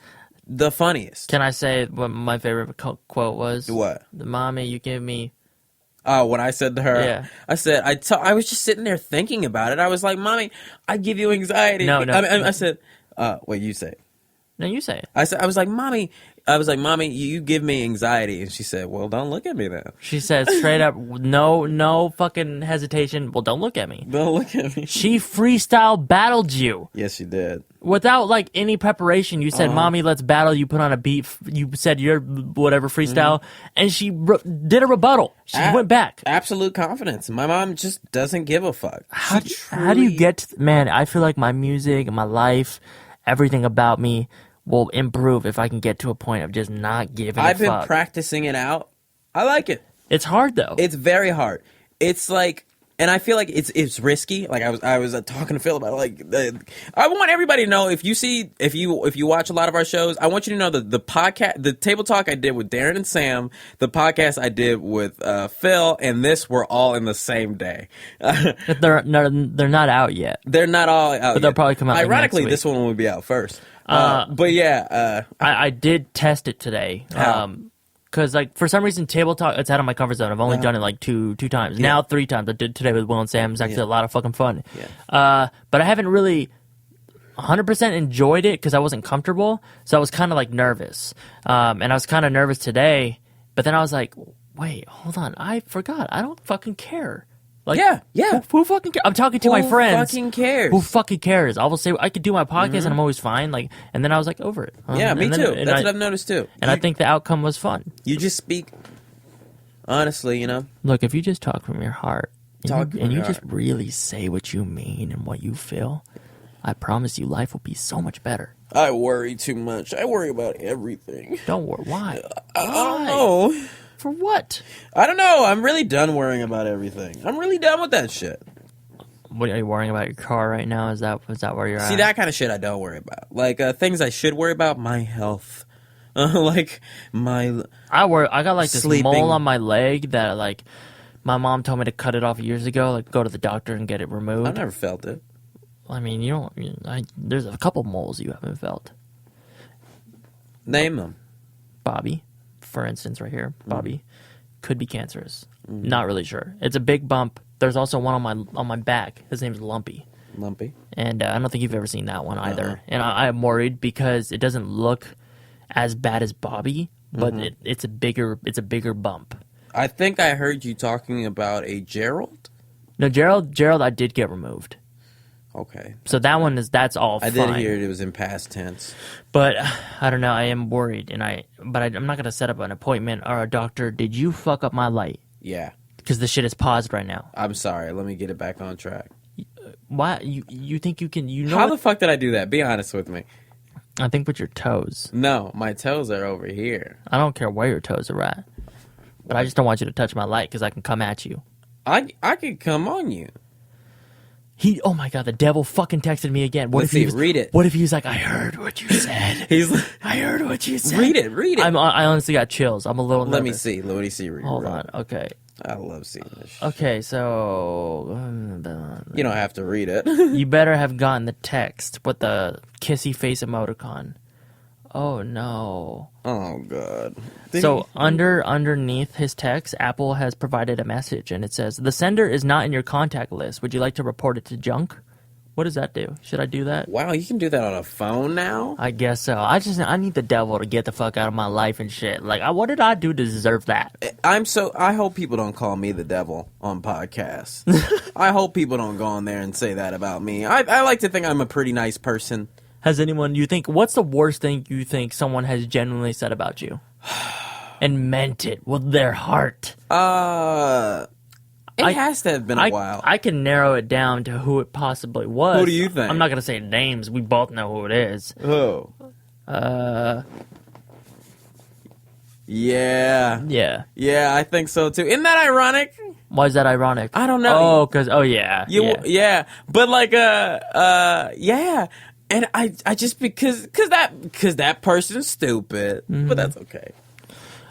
the funniest. Can I say what my favorite quote was? What? The mommy you give me. Oh, when I said to her, yeah. I said, I was just sitting there thinking about it. I was like, Mommy, I give you anxiety. No. I said, wait, you say it. No, you say it. I was like, Mommy, you give me anxiety. And she said, well, don't look at me then. She said straight up, no fucking hesitation. Well, don't look at me. Don't look at me. She freestyle battled you. Yes, she did. Without like any preparation. You said, Mommy, let's battle. You put on a beat. You said your whatever freestyle. And she did a rebuttal. She went back. Absolute confidence. My mom just doesn't give a fuck. How do you get to, man, I feel like my music, my life, everything about me will improve if I can get to a point of just not giving a fuck. I've been practicing it out. I like it. It's hard though. It's very hard. It's like, and I feel like it's risky. Like I was talking to Phil about it. Like I want everybody to know if you watch a lot of our shows, I want you to know that the podcast, the table talk I did with Darren and Sam, the podcast I did with Phil, and this were all in the same day. They're not out yet. They're not all out, but they'll probably come out. Ironically, next week. this one will be out first. But yeah, I did test it today. Because like for some reason, table talk, it's out of my comfort zone. I've only done it like two times. Yeah. Now 3 times. I did today with Will and Sam. It's actually a lot of fucking fun. Yeah. But I haven't really 100% enjoyed it because I wasn't comfortable. So I was kind of like nervous. And I was kind of nervous today. But then I was like, wait, hold on. I forgot. I don't fucking care. Like, yeah. Who fucking cares? I'm talking to my friends. Who fucking cares? Who fucking cares? I will say I could do my podcast and I'm always fine. Like, and then I was like over it. Yeah, me too. That's what I've noticed too. And I think the outcome was fun. You just speak honestly, you know. Look, if you just talk from your heart, and you just really say what you mean and what you feel, I promise you, life will be so much better. I worry too much. I worry about everything. Don't worry. Why? I don't know. For what? I don't know. I'm really done worrying about everything. I'm really done with that shit. What are you worrying about? Your car right now? Is that where you're at? See, that kind of shit I don't worry about. Like things I should worry about, my health. Like my. I got like this sleeping. mole on my leg that like my mom told me to cut it off years ago. Like go to the doctor and get it removed. I've never felt it. I mean, there's a couple moles you haven't felt. Name them. Bobby. For instance, right here, Bobby, could be cancerous. Not really sure. It's a big bump. There's also one on my back. His name's Lumpy. Lumpy. And I don't think you've ever seen that one either. And I'm worried because it doesn't look as bad as Bobby, but it's a bigger bump. I think I heard you talking about a Gerald. No, Gerald, I did get removed. Okay. So that's all fine. I did hear it was in past tense. But I don't know. I am worried, but I'm not gonna set up an appointment or a doctor. Did you fuck up my light? Yeah. Because the shit is paused right now. I'm sorry. Let me get it back on track. Why you think you can? You know how the fuck did I do that? Be honest with me. I think with your toes. No, my toes are over here. I don't care where your toes are at, but I just don't want you to touch my light because I can come at you. I could come on you. Oh my god, the devil fucking texted me again. Read it. What if he was like, I heard what you said. He's like, I heard what you said. Read it. I honestly got chills. I'm a little nervous. Let me see. Hold on. Okay. I love seeing this shit. Okay, so you don't have to read it. You better have gotten the text with the kissy face emoticon. Oh no. Oh god. So underneath his text, Apple has provided a message and it says, "The sender is not in your contact list. Would you like to report it to junk?" What does that do? Should I do that? Wow, you can do that on a phone now? I guess so. I need the devil to get the fuck out of my life and shit. Like, what did I do to deserve that? I hope people don't call me the devil on podcasts. I hope people don't go on there and say that about me. I like to think I'm a pretty nice person. Has anyone, what's the worst thing you think someone has genuinely said about you? And meant it with their heart? It has to have been a while. I can narrow it down to who it possibly was. Who do you think? I'm not going to say names. We both know who it is. Who? Yeah. Yeah. Yeah, I think so too. Isn't that ironic? Why is that ironic? I don't know. Yeah. Yeah. But like, yeah. And I just, because that person's stupid. Mm-hmm. But that's okay.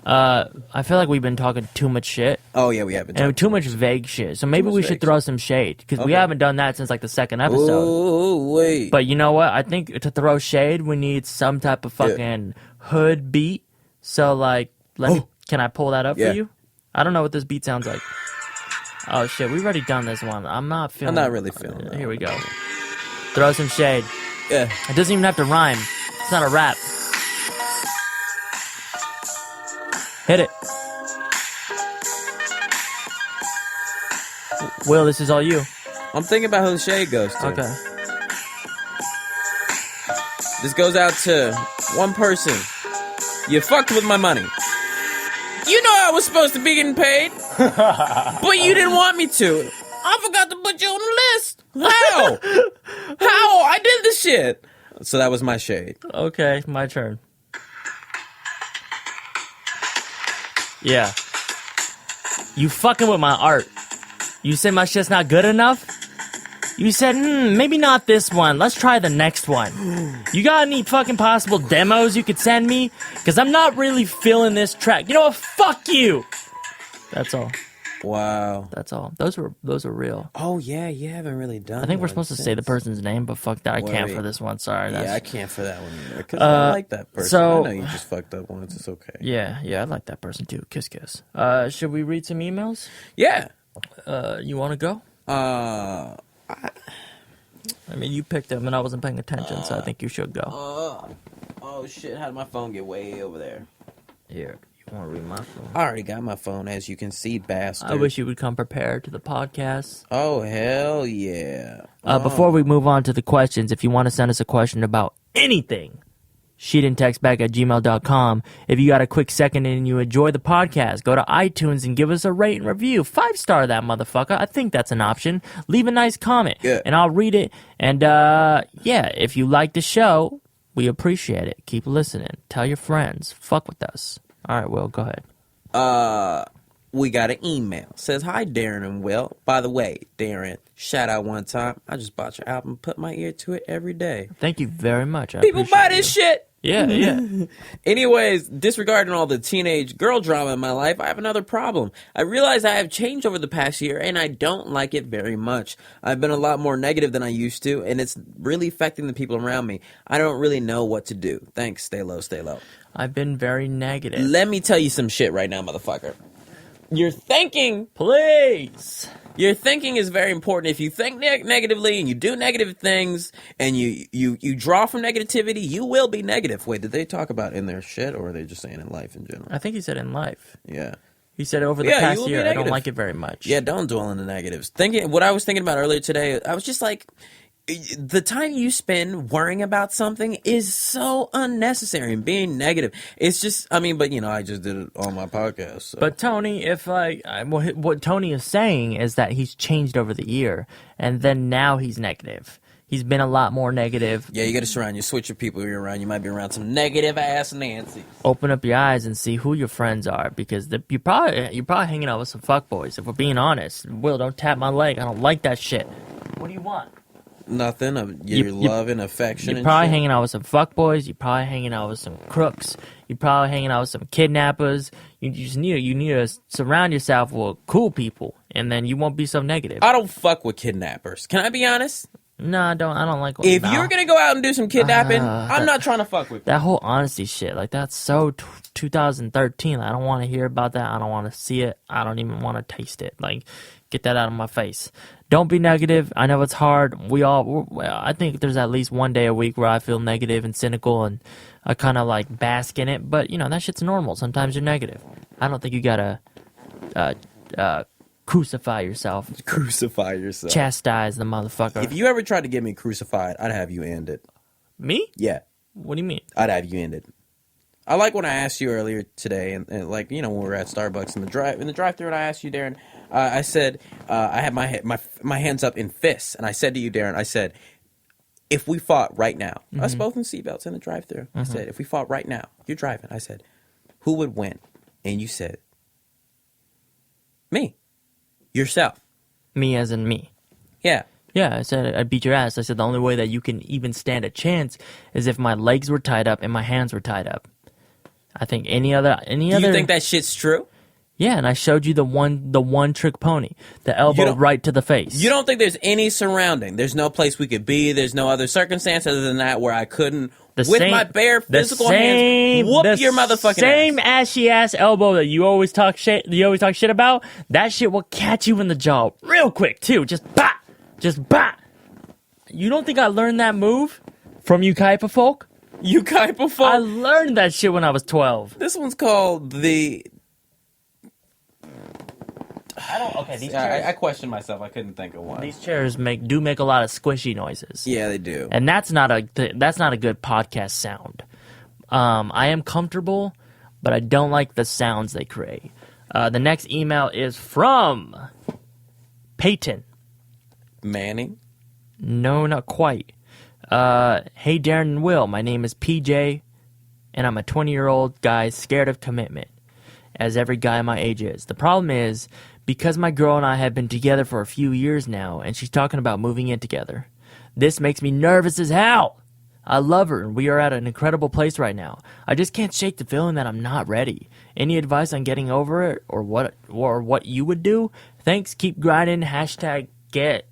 I feel like we've been talking too much shit. Oh, yeah, we have been and too much vague shit. So maybe we should throw some shade. Because we haven't done that since like the second episode. Ooh, wait. But you know what? I think to throw shade, we need some type of fucking hood beat. So like, can I pull that up for you? I don't know what this beat sounds like. Oh shit, we've already done this one. I'm not really feeling it. Here we go. Throw some shade. Yeah. It doesn't even have to rhyme. It's not a rap. Hit it. Will, this is all you. I'm thinking about who the shade goes to. Okay. This goes out to one person. You fucked with my money. You know I was supposed to be getting paid, but you didn't want me to. I forgot to put you on the list. How? How? I did this shit. So that was my shade. Okay, my turn. Yeah. You fucking with my art. You said my shit's not good enough? You said, maybe not this one. Let's try the next one. You got any fucking possible demos you could send me? Because I'm not really feeling this track. You know what? Fuck you! That's all. Wow. That's all. Those are real. Oh, yeah, you haven't really done I think we're one supposed to say the person's name, but fuck that. I can't for this one. Sorry. Yeah, I can't for that one either. Because I like that person. So, I know you just fucked up once. It's okay. Yeah, I like that person too. Kiss, kiss. Should we read some emails? Yeah. You want to go? I mean, you picked them and I wasn't paying attention, so I think you should go. Oh, shit. How did my phone get way over there? Here. You want to read my phone? I already got my phone, as you can see, bastard. I wish you would come prepared to the podcast. Oh, hell yeah. Before we move on to the questions, if you want to send us a question about anything, shootandtextback@gmail.com. If you got a quick second and you enjoy the podcast, go to iTunes and give us a rate and review. 5-star that motherfucker. I think that's an option. Leave a nice comment, and I'll read it. And, if you like the show, we appreciate it. Keep listening. Tell your friends. Fuck with us. All right, Will, go ahead. We got an email. Says, hi, Darren and Will. By the way, Darren, shout out one time. I just bought your album, put my ear to it every day. Thank you very much. People buy this shit. Yeah. Anyways, disregarding all the teenage girl drama in my life, I have another problem. I realize I have changed over the past year, and I don't like it very much. I've been a lot more negative than I used to, and it's really affecting the people around me. I don't really know what to do. Thanks. Stay low, stay low. I've been very negative. Let me tell you some shit right now, motherfucker. Your thinking, please. Your thinking is very important. If you think negatively and you do negative things and you draw from negativity, you will be negative. Wait, did they talk about in their shit, or are they just saying in life in general? I think he said in life. Yeah. He said over the past year, I don't like it very much. Yeah, don't dwell on the negatives. What I was thinking about earlier today, I was just like, the time you spend worrying about something is so unnecessary and being negative. It's just, but I just did it on my podcast. So. But Tony, what Tony is saying is that he's changed over the year, and then now he's negative. He's been a lot more negative. Yeah, you got to switch your people you're around. You might be around some negative ass Nancy. Open up your eyes and see who your friends are, because you're probably hanging out with some fuckboys. If we're being honest, Will, don't tap my leg. I don't like that shit. What do you want? Nothing. Your love and affection. You're probably hanging out with some fuckboys. You're probably hanging out with some crooks. You're probably hanging out with some kidnappers. You need to surround yourself with cool people, and then you won't be so negative. I don't fuck with kidnappers. Can I be honest? No, I don't like. If you're gonna go out and do some kidnapping, I'm not trying to fuck with you. That whole honesty shit, like that's so 2013. I don't want to hear about that. I don't want to see it. I don't even want to taste it. Like, get that out of my face. Don't be negative. I know it's hard. I think there's at least one day a week where I feel negative and cynical, and I kind of like bask in it. But that shit's normal. Sometimes you're negative. I don't think you gotta crucify yourself. Crucify yourself. Chastise the motherfucker. If you ever tried to get me crucified, I'd have you end it. Me? Yeah. What do you mean? I'd have you end it. I like when I asked you earlier today, and like when we were at Starbucks in the drive-thru, and I asked you, Darren. I said I had my hands up in fists, and I said to you, Darren, I said, if we fought right now, us both in seatbelts in the drive-thru, I said, if we fought right now, you're driving. I said, who would win? And you said, me. Yourself. Me as in me. Yeah. Yeah, I said I'd beat your ass. I said the only way that you can even stand a chance is if my legs were tied up and my hands were tied up. I think any other. Do you think that shit's true? Yeah, and I showed you the one trick pony, the elbow right to the face. You don't think there's any surrounding? There's no place we could be. There's no other circance other than that where I couldn't, my bare physical hands, whoop your motherfucking same ass. ashy ass elbow that you always talk shit. You always talk shit about. That shit will catch you in the jaw real quick too. Just bah. You don't think I learned that move from Yucaipa folk? Yucaipa folk. I learned that shit when I was 12. This one's called the. These chairs. I questioned myself. I couldn't think of one. These chairs do make a lot of squishy noises. Yeah, they do. And that's not a good podcast sound. I am comfortable, but I don't like the sounds they create. The next email is from Peyton. Manning? No, not quite. Hey, Darren and Will. My name is PJ, and I'm a 20-year-old guy scared of commitment, as every guy my age is. The problem is, because my girl and I have been together for a few years now, and she's talking about moving in together, this makes me nervous as hell. I love her, and we are at an incredible place right now. I just can't shake the feeling that I'm not ready. Any advice on getting over it, or what you would do? Thanks. Keep grinding. # get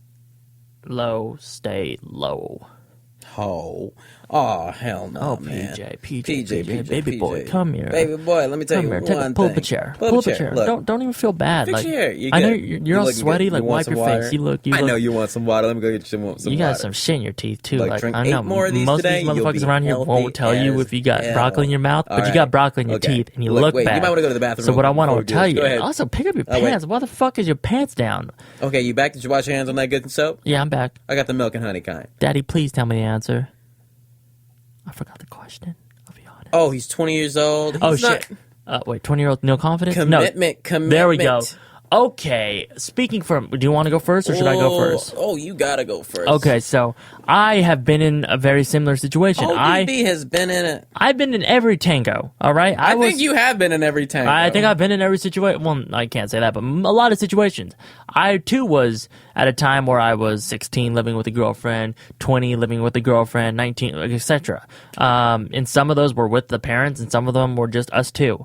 low, stay low. Oh, hell no, man. PJ, baby boy, come here. Baby boy, let me tell you one thing. Pull up a chair. Pull up a chair. Look. Don't even feel bad. Fix like, your hair. I know you're all sweaty. Like, wipe your face. I know you want some water. Let me go get you some You got water. some shit in your teeth, too. Like, Like, drink I know 8 more of these most today, of these motherfuckers you'll around be here won't tell you healthy if you got as broccoli in your mouth, hell. but you got broccoli in your teeth, and you look wait, bad. you might want to go to the bathroom. So what I want before to tell we do this. Go you, ahead. also pick up your wait. pants. Why the fuck is your pants down? Okay, you back? Did you wash your hands on that good soap? Yeah, I'm back. I got the milk and honey kind. Daddy, please tell me the answer. I forgot the question. I'll be honest. Oh, he's 20 years old. He's shit. Wait, 20-year-old, no confidence? Commitment. There we go. Okay, speaking from, do you want to go first or should I go first? Oh, you gotta go first. Okay, so I have been in a very similar situation. ODB has been in it. I've been in every tango, all right? I think you have been in every tango. I think I've been in every situation. Well, I can't say that, but a lot of situations. I, too, was at a time where I was 16 living with a girlfriend, 20 living with a girlfriend, 19, etc. And some of those were with the parents, and some of them were just us two.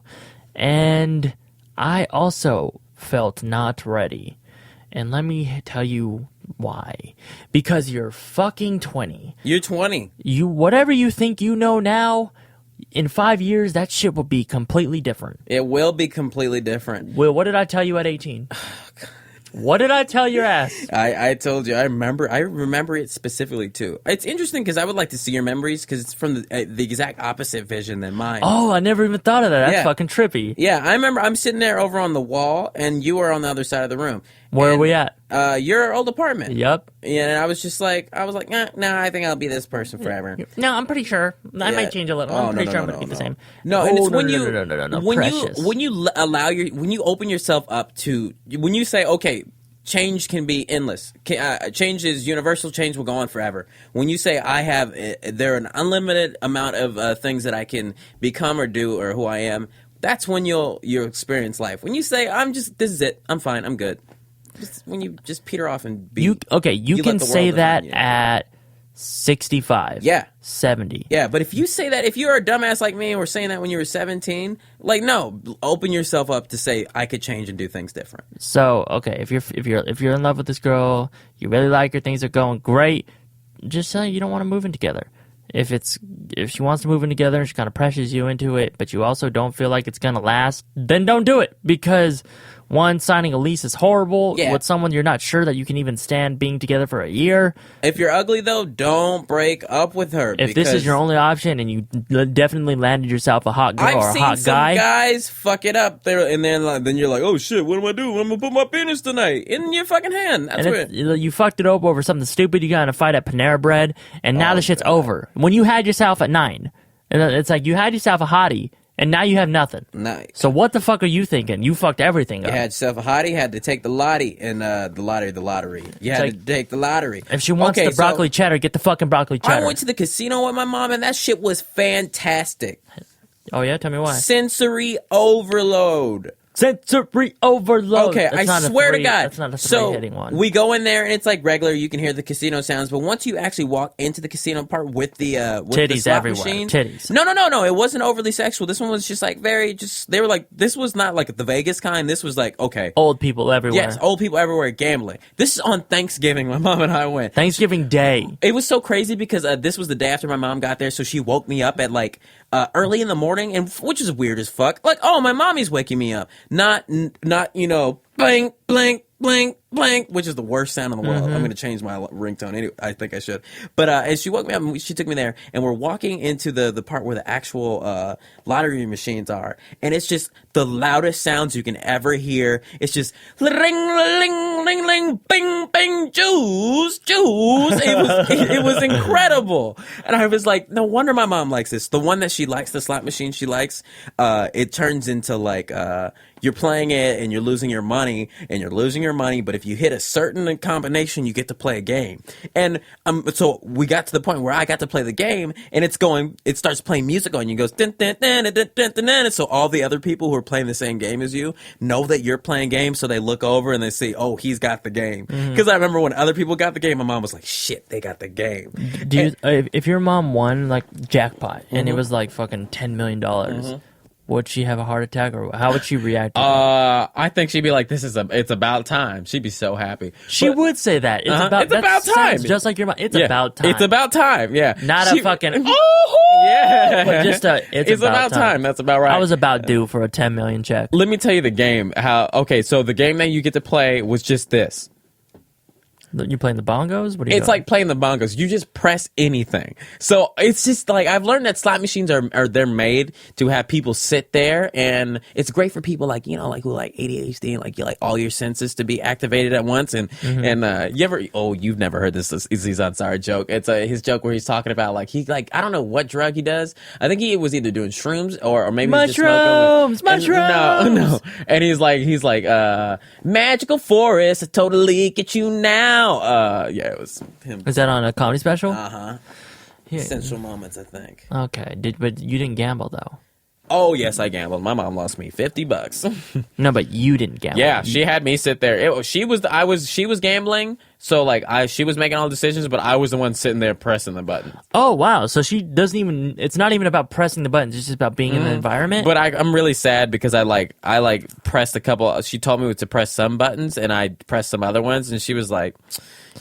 And I also felt not ready. And let me tell you why. Because you're fucking 20. You're 20. Whatever you think you know now, in 5 years, that shit will be completely different. It will be completely different. Will, what did I tell you at 18? What did I tell your ass? I told you. I remember it specifically too. It's interesting because I would like to see your memories because it's from the exact opposite vision than mine. Oh, I never even thought of that. That's fucking trippy. Yeah, I remember. I'm sitting there over on the wall, and you were on the other side of the room. Where are we at? Your old apartment. Yep. And I was like, nah, I think I'll be this person forever. No, I'm pretty sure. I might change a little. I'm pretty sure I'm gonna be the same. No, and it's when you when you open yourself up to, when you say, okay, change can be endless. Change is universal. Change will go on forever. When you say there are an unlimited amount of things that I can become or do or who I am, that's when you'll experience life. When you say, this is it, I'm fine, I'm good. When you just peter off and be... You can say that at 65. Yeah. 70. Yeah, but if you say that, if you're a dumbass like me and were saying that when you were 17, no, open yourself up to say, I could change and do things different. So, okay, if you're in love with this girl, you really like her, things are going great, just say you don't want to move in together. If she wants to move in together and she kind of pressures you into it, but you also don't feel like it's going to last, then don't do it. Because, one, signing a lease is horrible with someone you're not sure that you can even stand being together for a year. If you're ugly, though, don't break up with her. If this is your only option and you definitely landed yourself a hot girl or a hot guy. I've seen some guys fuck it up there, and then you're like, oh shit, what am I doing? I'm going to put my penis tonight in your fucking hand. That's weird. You fucked it up over something stupid. You got in a fight at Panera Bread, and now the shit's over. When you had yourself at 9, and it's like you had yourself a hottie, and now you have nothing. Nice. So what the fuck are you thinking? You fucked everything up. You had yourself a hottie, had to take the lottie, and the lottery. You had to take the lottery. If she wants the broccoli cheddar, get the fucking broccoli cheddar. I went to the casino with my mom, and that shit was fantastic. Oh, yeah? Tell me why. Sensory overload. Sensory overload. Okay, I swear to God. That's not a three-hitting one. We go in there and it's like regular. You can hear the casino sounds, but once you actually walk into the casino part with the titties the slot everywhere. machines, Titties. No. It wasn't overly sexual. This one was just like They were like, this was not like the Vegas kind. This was like, okay, old people everywhere. Yes, old people everywhere gambling. This is on Thanksgiving. My mom and I went. Thanksgiving Day. It was so crazy because this was the day after my mom got there, so she woke me up at like early in the morning, and which is weird as fuck. Like, oh, my mommy's waking me up, not blank, blank, blank, blank, which is the worst sound in the world. I'm going to change my ringtone anyway. I think I should. But and she woke me up and she took me there, and we're walking into the part where the actual lottery machines are, and it's just the loudest sounds you can ever hear. It's just ring, ling, ling, ling, bing, bing, juice. It was incredible, and I was like, no wonder my mom likes this. The one that she likes, the slot machine she likes, it turns into like you're playing it and you're losing your money, but if you hit a certain combination, you get to play a game. And so we got to the point where I got to play the game, and it starts playing music on you. It goes, dun, dun, dun, dun, dun, dun, dun, dun. And so all the other people who are playing the same game as you know that you're playing games, so they look over and they see, oh, he's got the game. Because I remember when other people got the game, my mom was like, shit, they got the game. If your mom won, like, jackpot, and it was like fucking $10 million, would she have a heart attack, or how would she react to that? I think she'd be like, it's about time. She'd be so happy. She would say that. It's about time. Just like your mom. It's about time. It's about time, yeah. Not a fucking, yeah. but just it's about time. That's about right. I was about due for a 10 million check. Let me tell you the game. So the game that you get to play was just this. You playing the bongos? What are you It's doing? like playing the bongos. You just press anything. So it's just like, I've learned that slot machines they're made to have people sit there, and it's great for people like, who like ADHD, and like you like all your senses to be activated at once. And you've never heard this Aziz Ansari joke. It's his joke where he's talking about like, I don't know what drug he does. I think he was either doing shrooms or maybe mushrooms. No. And he's like, magical forest, I totally get you now. It was him. Is that on a comedy special? Yeah. Essential Moments, I think. Okay, but you didn't gamble though. Oh yes, I gambled. My mom lost me $50. No, but you didn't gamble. Yeah, she had me sit there. She was gambling. So like she was making all the decisions, but I was the one sitting there pressing the button. Oh wow! So she doesn't even. It's not even about pressing the buttons. It's just about being in the environment. But I'm really sad because I pressed a couple. She told me to press some buttons, and I pressed some other ones, and she was like,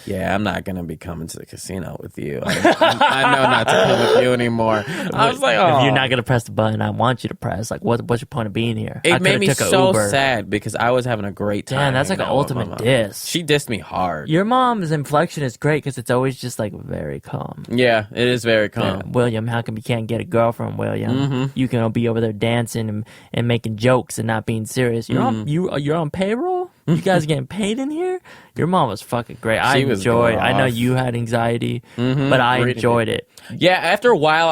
"Yeah, I'm not gonna be coming to the casino with you. I know not to come with you anymore." I was like, "Oh, if you're not gonna press the button I want you to press, like what's your point of being here?" It made me so sad because I was having a great time. Damn, that's like an ultimate diss. She dissed me hard. Your mom's inflection is great because it's always just like very calm. Yeah, it is very calm. Yeah, William, how come you can't get a girlfriend, William? You can be over there dancing and making jokes and not being serious. You're on payroll? You guys getting paid in here? Your mom was fucking great. I know you had anxiety, but I enjoyed it. Yeah, after a while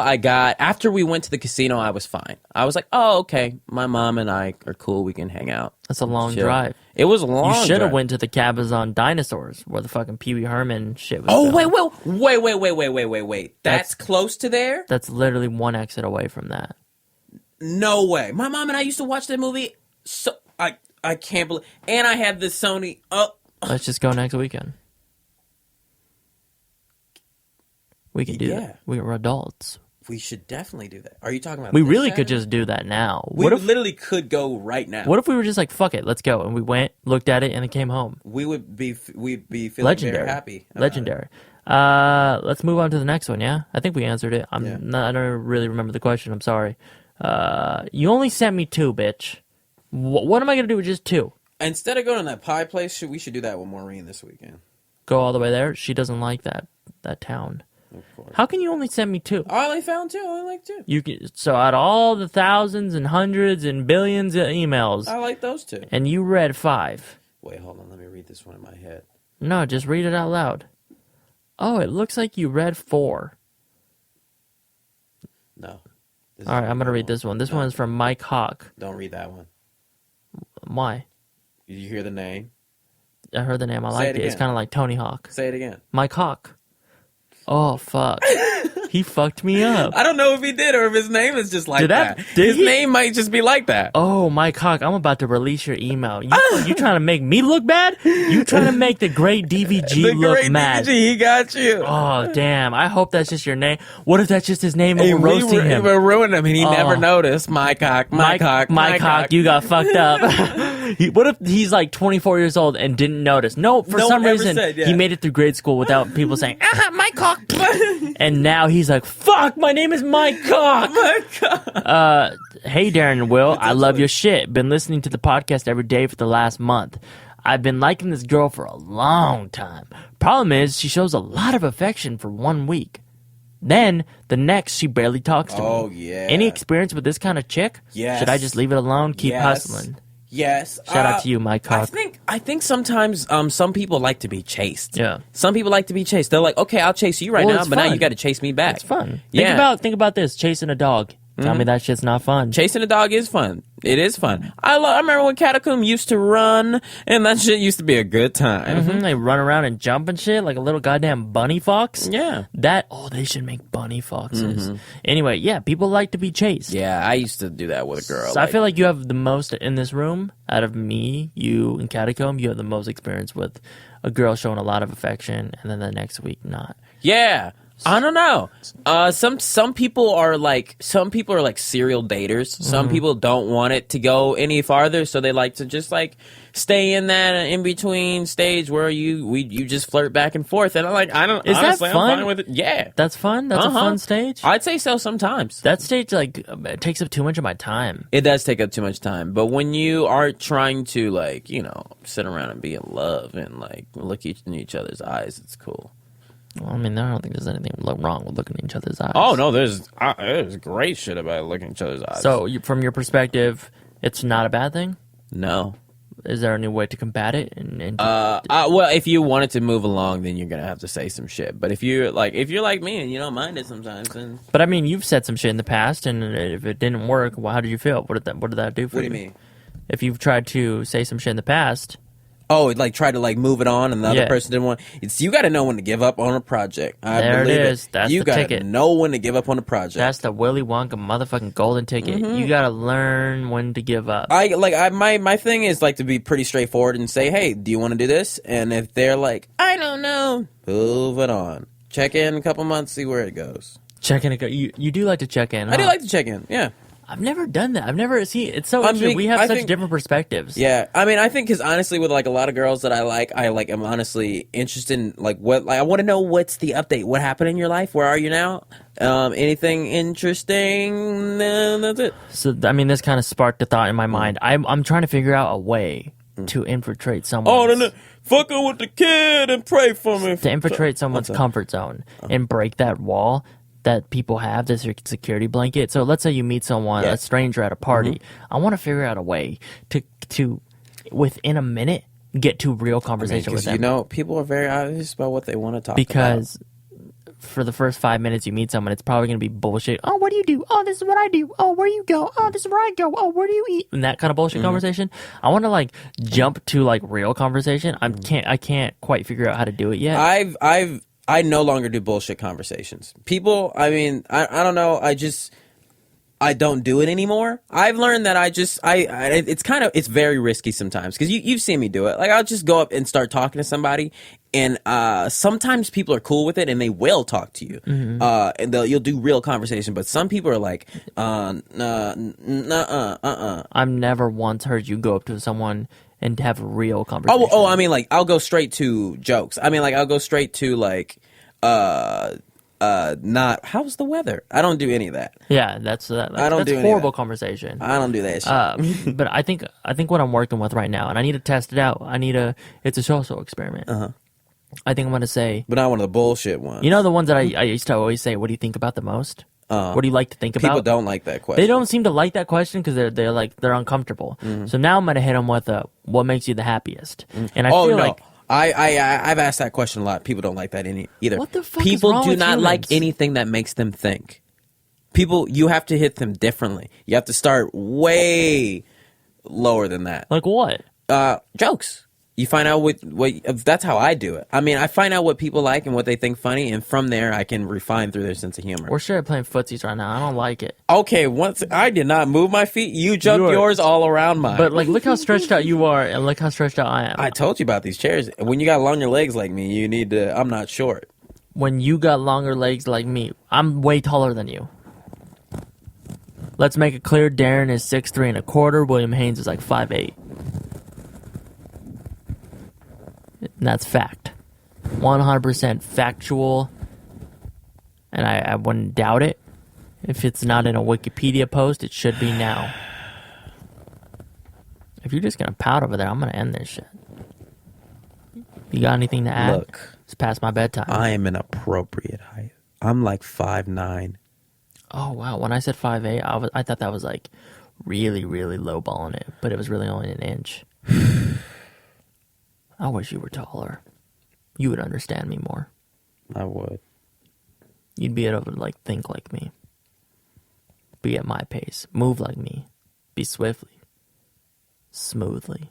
after we went to the casino, I was fine. I was like, oh, okay, my mom and I are cool. We can hang out. That's a long drive. It was a long drive. You should have went to the Cabazon Dinosaurs where the fucking Pee Wee Herman shit was. Oh, wait. That's close to there? That's literally one exit away from that. No way. My mom and I used to watch that movie. So I can't believe. And I had this Sony. Let's just go next weekend. We can do that. We're adults. We should definitely do that. Are you talking about? We really could just do that now. We literally could go right now. What if we were just like, fuck it, let's go, and we went, looked at it, and then came home? We'd be feeling very happy. Legendary. Let's move on to the next one. Yeah, I think we answered it. I don't really remember the question. I'm sorry. You only sent me 2, bitch. What am I gonna do with just 2? Instead of going to that pie place, we should do that with Maureen this weekend. Go all the way there. She doesn't like that town. Of course. How can you only send me 2? I only found 2. I only like 2. So out of all the thousands and hundreds and billions of emails, I like those 2. and you read 5. Wait, hold on. Let me read this one in my head. No, just read it out loud. Oh, it looks like you read 4. No. All right, I'm going to read this one. This one is from Mike Hawk. Don't read that one. Why? Did you hear the name? I heard the name. I liked it. It's kind of like Tony Hawk. Say it again. Mike Hawk. Oh, fuck. He fucked me up. I don't know if he did or if his name is just like that. Did His name might just be like that. Oh, Mike Hawk, I'm about to release your email. You trying to make me look bad? You trying to make the great DVG look mad? DVG, he got you. Oh, damn. I hope that's just your name. What if that's just his name and we're roasting him? We're ruining him and he never noticed. Mike Hawk, Mike Hawk. You got fucked up. What if he's like 24 years old and didn't notice? No, for some reason, he made it through grade school without people saying, Mike Hawk. And now he's like, fuck, my name is Mike Hawk. Hey, Darren and Will, I love your shit. Been listening to the podcast every day for the last month. I've been liking this girl for a long time. Problem is, she shows a lot of affection for 1 week. Then, the next, she barely talks to me. Oh, yeah. Any experience with this kind of chick? Yes. Should I just leave it alone? Keep hustling. Yes. Shout out to you, Mike Hawk. I think sometimes some people like to be chased. Yeah. Some people like to be chased. They're like, okay, I'll chase you right now, but now fun. you got to chase me back. It's fun. Yeah. Think about this. Chasing a dog. Tell me that shit's not fun. Chasing a dog is fun. It is fun. I remember when Catacomb used to run, and that shit used to be a good time. They run around and jump and shit like a little goddamn bunny fox. Yeah. They should make bunny foxes. Anyway, yeah, people like to be chased. Yeah, I used to do that with a girl. So I feel like you have the most in this room out of me, you, and Catacomb. You have the most experience with a girl showing a lot of affection, and then the next week not. Yeah. I don't know. Some people are like serial daters. Some people don't want it to go any farther, so they like to just like stay in that in between stage where you just flirt back and forth. And I'm like, Is honestly, that fun? I'm fine with it. Yeah, That's fun. That's a fun stage. I'd say so sometimes. That stage it takes up too much of my time. It does take up too much time, but when you are trying to sit around and be in love and like look in each other's eyes, it's cool. Well, I mean, I don't think there's anything wrong with looking in each other's eyes. Oh no, there's great shit about looking in each other's eyes. So, from your perspective, it's not a bad thing? No. Is there any way to combat it? Well, if you wanted to move along, then you're gonna have to say some shit. But if you're like me and you don't mind it sometimes, then. But I mean, you've said some shit in the past, and if it didn't work, well, how did you feel? What did that do for you? What do you mean? If you've tried to say some shit in the past. Oh, like try to like move it on, and the other person didn't want. You got to know when to give up on a project. There it is. That's you the ticket. You got to know when to give up on a project. That's the Willy Wonka motherfucking golden ticket. You got to learn when to give up. My thing is like to be pretty straightforward and say, hey, do you want to do this? And if they're like, I don't know, move it on. Check in a couple months, see where it goes. Check in. You do like to check in. I do like to check in. Yeah. I've never done that. I've never seen. It's so interesting. We have such different perspectives. Yeah, I mean, I think because honestly, with like a lot of girls that I am honestly interested in like what I want to know what's the update. What happened in your life? Where are you now? Anything interesting? That's it. So I mean, this kind of sparked a thought in my mind. I'm trying to figure out a way to infiltrate someone. Oh no, fucking with the kid and pray for me. To infiltrate someone's comfort zone and break that wall that people have, this security blanket. So let's say you meet someone, a stranger at a party. I want to figure out a way to within a minute, get to real conversation with them. People are very obvious about what they want to talk about. Because for the first 5 minutes you meet someone, it's probably going to be bullshit. Oh, what do you do? Oh, this is what I do. Oh, where do you go? Oh, this is where I go. Oh, where do you eat? And that kind of bullshit conversation. I want to like jump to like real conversation. I can't quite figure out how to do it yet. I no longer do bullshit conversations. People, I mean, I don't know. I don't do it anymore. I've learned that it's very risky sometimes because you've seen me do it. Like I'll just go up and start talking to somebody, and sometimes people are cool with it and they will talk to you, and you'll do real conversation. But some people are like, I've never once heard you go up to someone and have a real conversation. Oh, I mean, like, I'll go straight to jokes. I mean, like, I'll go straight to, like, not how's the weather. I don't do any of that. Yeah, that's horrible conversation. I don't do that shit. But I think what I'm working with right now, and I need to test it out. It's a social experiment. I think I'm going to say, but not one of the bullshit ones. You know the ones that I used to always say, what do you think about the most? What do you like to think about? People don't like that question. They don't seem to like that question because they're uncomfortable. So now I'm going to hit them with what makes you the happiest. And I feel like I've asked that question a lot. People don't like that either. What the fuck People is wrong do with not humans? like anything that makes them think. People, you have to hit them differently. You have to start way lower than that. Like what? Jokes. You find out what that's how I do it. I mean, I find out what people like and what they think funny, and from there I can refine through their sense of humor. We're straight playing footsies right now. I don't like it. Okay, once I did not move my feet, you jumped yours all around mine. But like, look how stretched out you are, and look how stretched out I am. I told you about these chairs. When you got longer legs like me, you need to. I'm not short. When you got longer legs like me, I'm way taller than you. Let's make it clear. Darren is 6'3.25". William Haynes is like 5'8". And that's fact. 100% factual. And I wouldn't doubt it. If it's not in a Wikipedia post, it should be now. If you're just going to pout over there, I'm going to end this shit. You got anything to add? Look. It's past my bedtime. I am an appropriate height. I'm like 5'9". Oh, wow. When I said 5'8", I thought that was like really, really lowballing it. But it was really only an inch. I wish you were taller. You would understand me more. I would. You'd be able to like think like me. Be at my pace. Move like me. Be swiftly. Smoothly.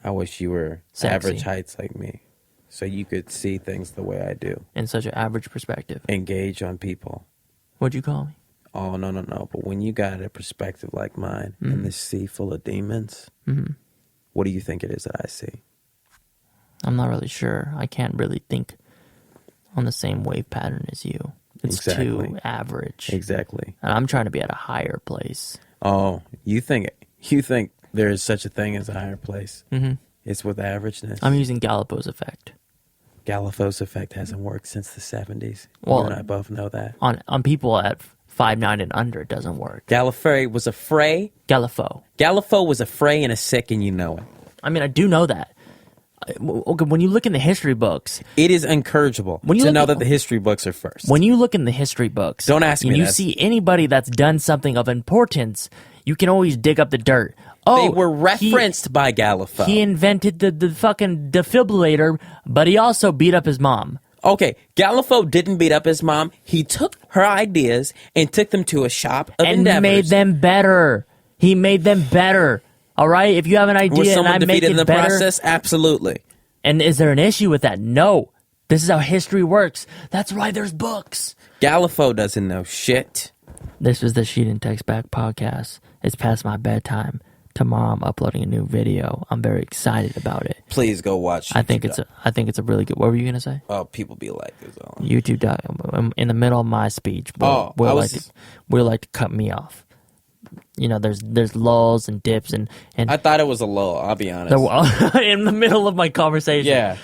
I wish you were Sexy. average heights like me. So you could see things the way I do. In such an average perspective. Engage on people. What'd you call me? Oh, no. But when you got a perspective like mine and this sea full of demons, what do you think it is that I see? I'm not really sure. I can't really think on the same wave pattern as you. It's too average. Exactly. And I'm trying to be at a higher place. Oh, you think there is such a thing as a higher place? Mm-hmm. It's with averageness. I'm using Galapagos effect. Galapagos effect hasn't worked since the 70s. Well, you and I both know that. On people at 5'9" and under, it doesn't work. Gallifrey was a fray. Galapho was a fray and a sick, and you know it. I mean, I do know that. Okay, when you look in the history books, it is encourageable to know that the history books are first. When you look in the history books, don't ask me. And you see anybody that's done something of importance, you can always dig up the dirt. Oh, they were referenced by Galapho. He invented the fucking defibrillator, but he also beat up his mom. Okay, Galapho didn't beat up his mom. He took her ideas and took them to a shop of and endeavors. Made them better. He made them better. All right, if you have an idea and I make it in the better, process, absolutely. And is there an issue with that? No. This is how history works. That's why there's books. Galapho doesn't know shit. This is the Sheet and Text Back podcast. It's past my bedtime. Tomorrow I'm uploading a new video. I'm very excited about it. Please go watch. I think it's a really good. What were you gonna say? Oh, people be like this. YouTube. In the middle of my speech, we'll like to cut me off. You know, there's lulls and dips and I thought it was a lull. I'll be honest. In the middle of my conversation. Yeah.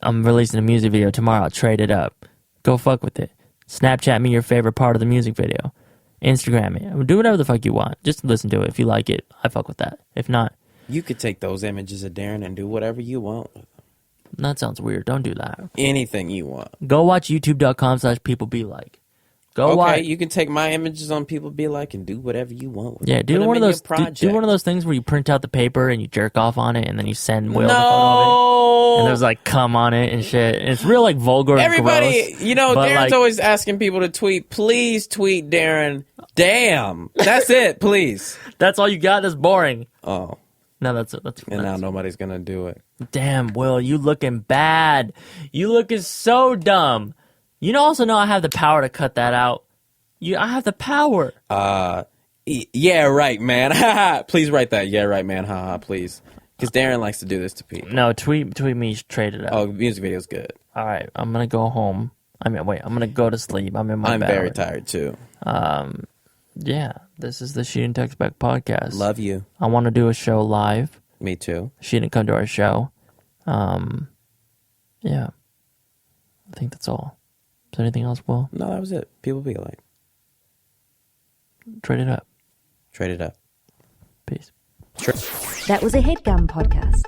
I'm releasing a music video tomorrow. I'll trade it up. Go fuck with it. Snapchat me your favorite part of the music video. Instagram it. Do whatever the fuck you want. Just listen to it. If you like it, I fuck with that. If not, you could take those images of Darren and do whatever you want with them. That sounds weird. Don't do that. Anything you want. Go watch youtube.com/peoplebelike. Okay, you can take my images on People Be Like and do whatever you want with them. Do one of those. Do one of those things where you print out the paper and you jerk off on it and then you send Will the photo of it. And there's like cum on it and shit. And it's real like vulgar. Everybody, and gross, Darren's always asking people to tweet. Please tweet Darren. Damn, that's it. Please. That's all you got. That's boring. Oh. No, that's now nobody's gonna do it. Damn, Will, you looking bad. You looking so dumb. You also know I have the power to cut that out. I have the power. Yeah, right, man. Please write that. Yeah, right, man. Haha, please. Because Darren likes to do this to people. No, tweet me, trade it out. Oh, music video's good. All right, I'm going to go home. I'm going to go to sleep. I'm in my bed. I'm very tired, too. Yeah, this is the Sheet and Text Back podcast. Love you. I want to do a show live. Me too. She didn't come to our show. Yeah. I think that's all. there anything else, Will? No, that was it. People be like, Trade it up. trade it up. Peace. That was a headgum podcast.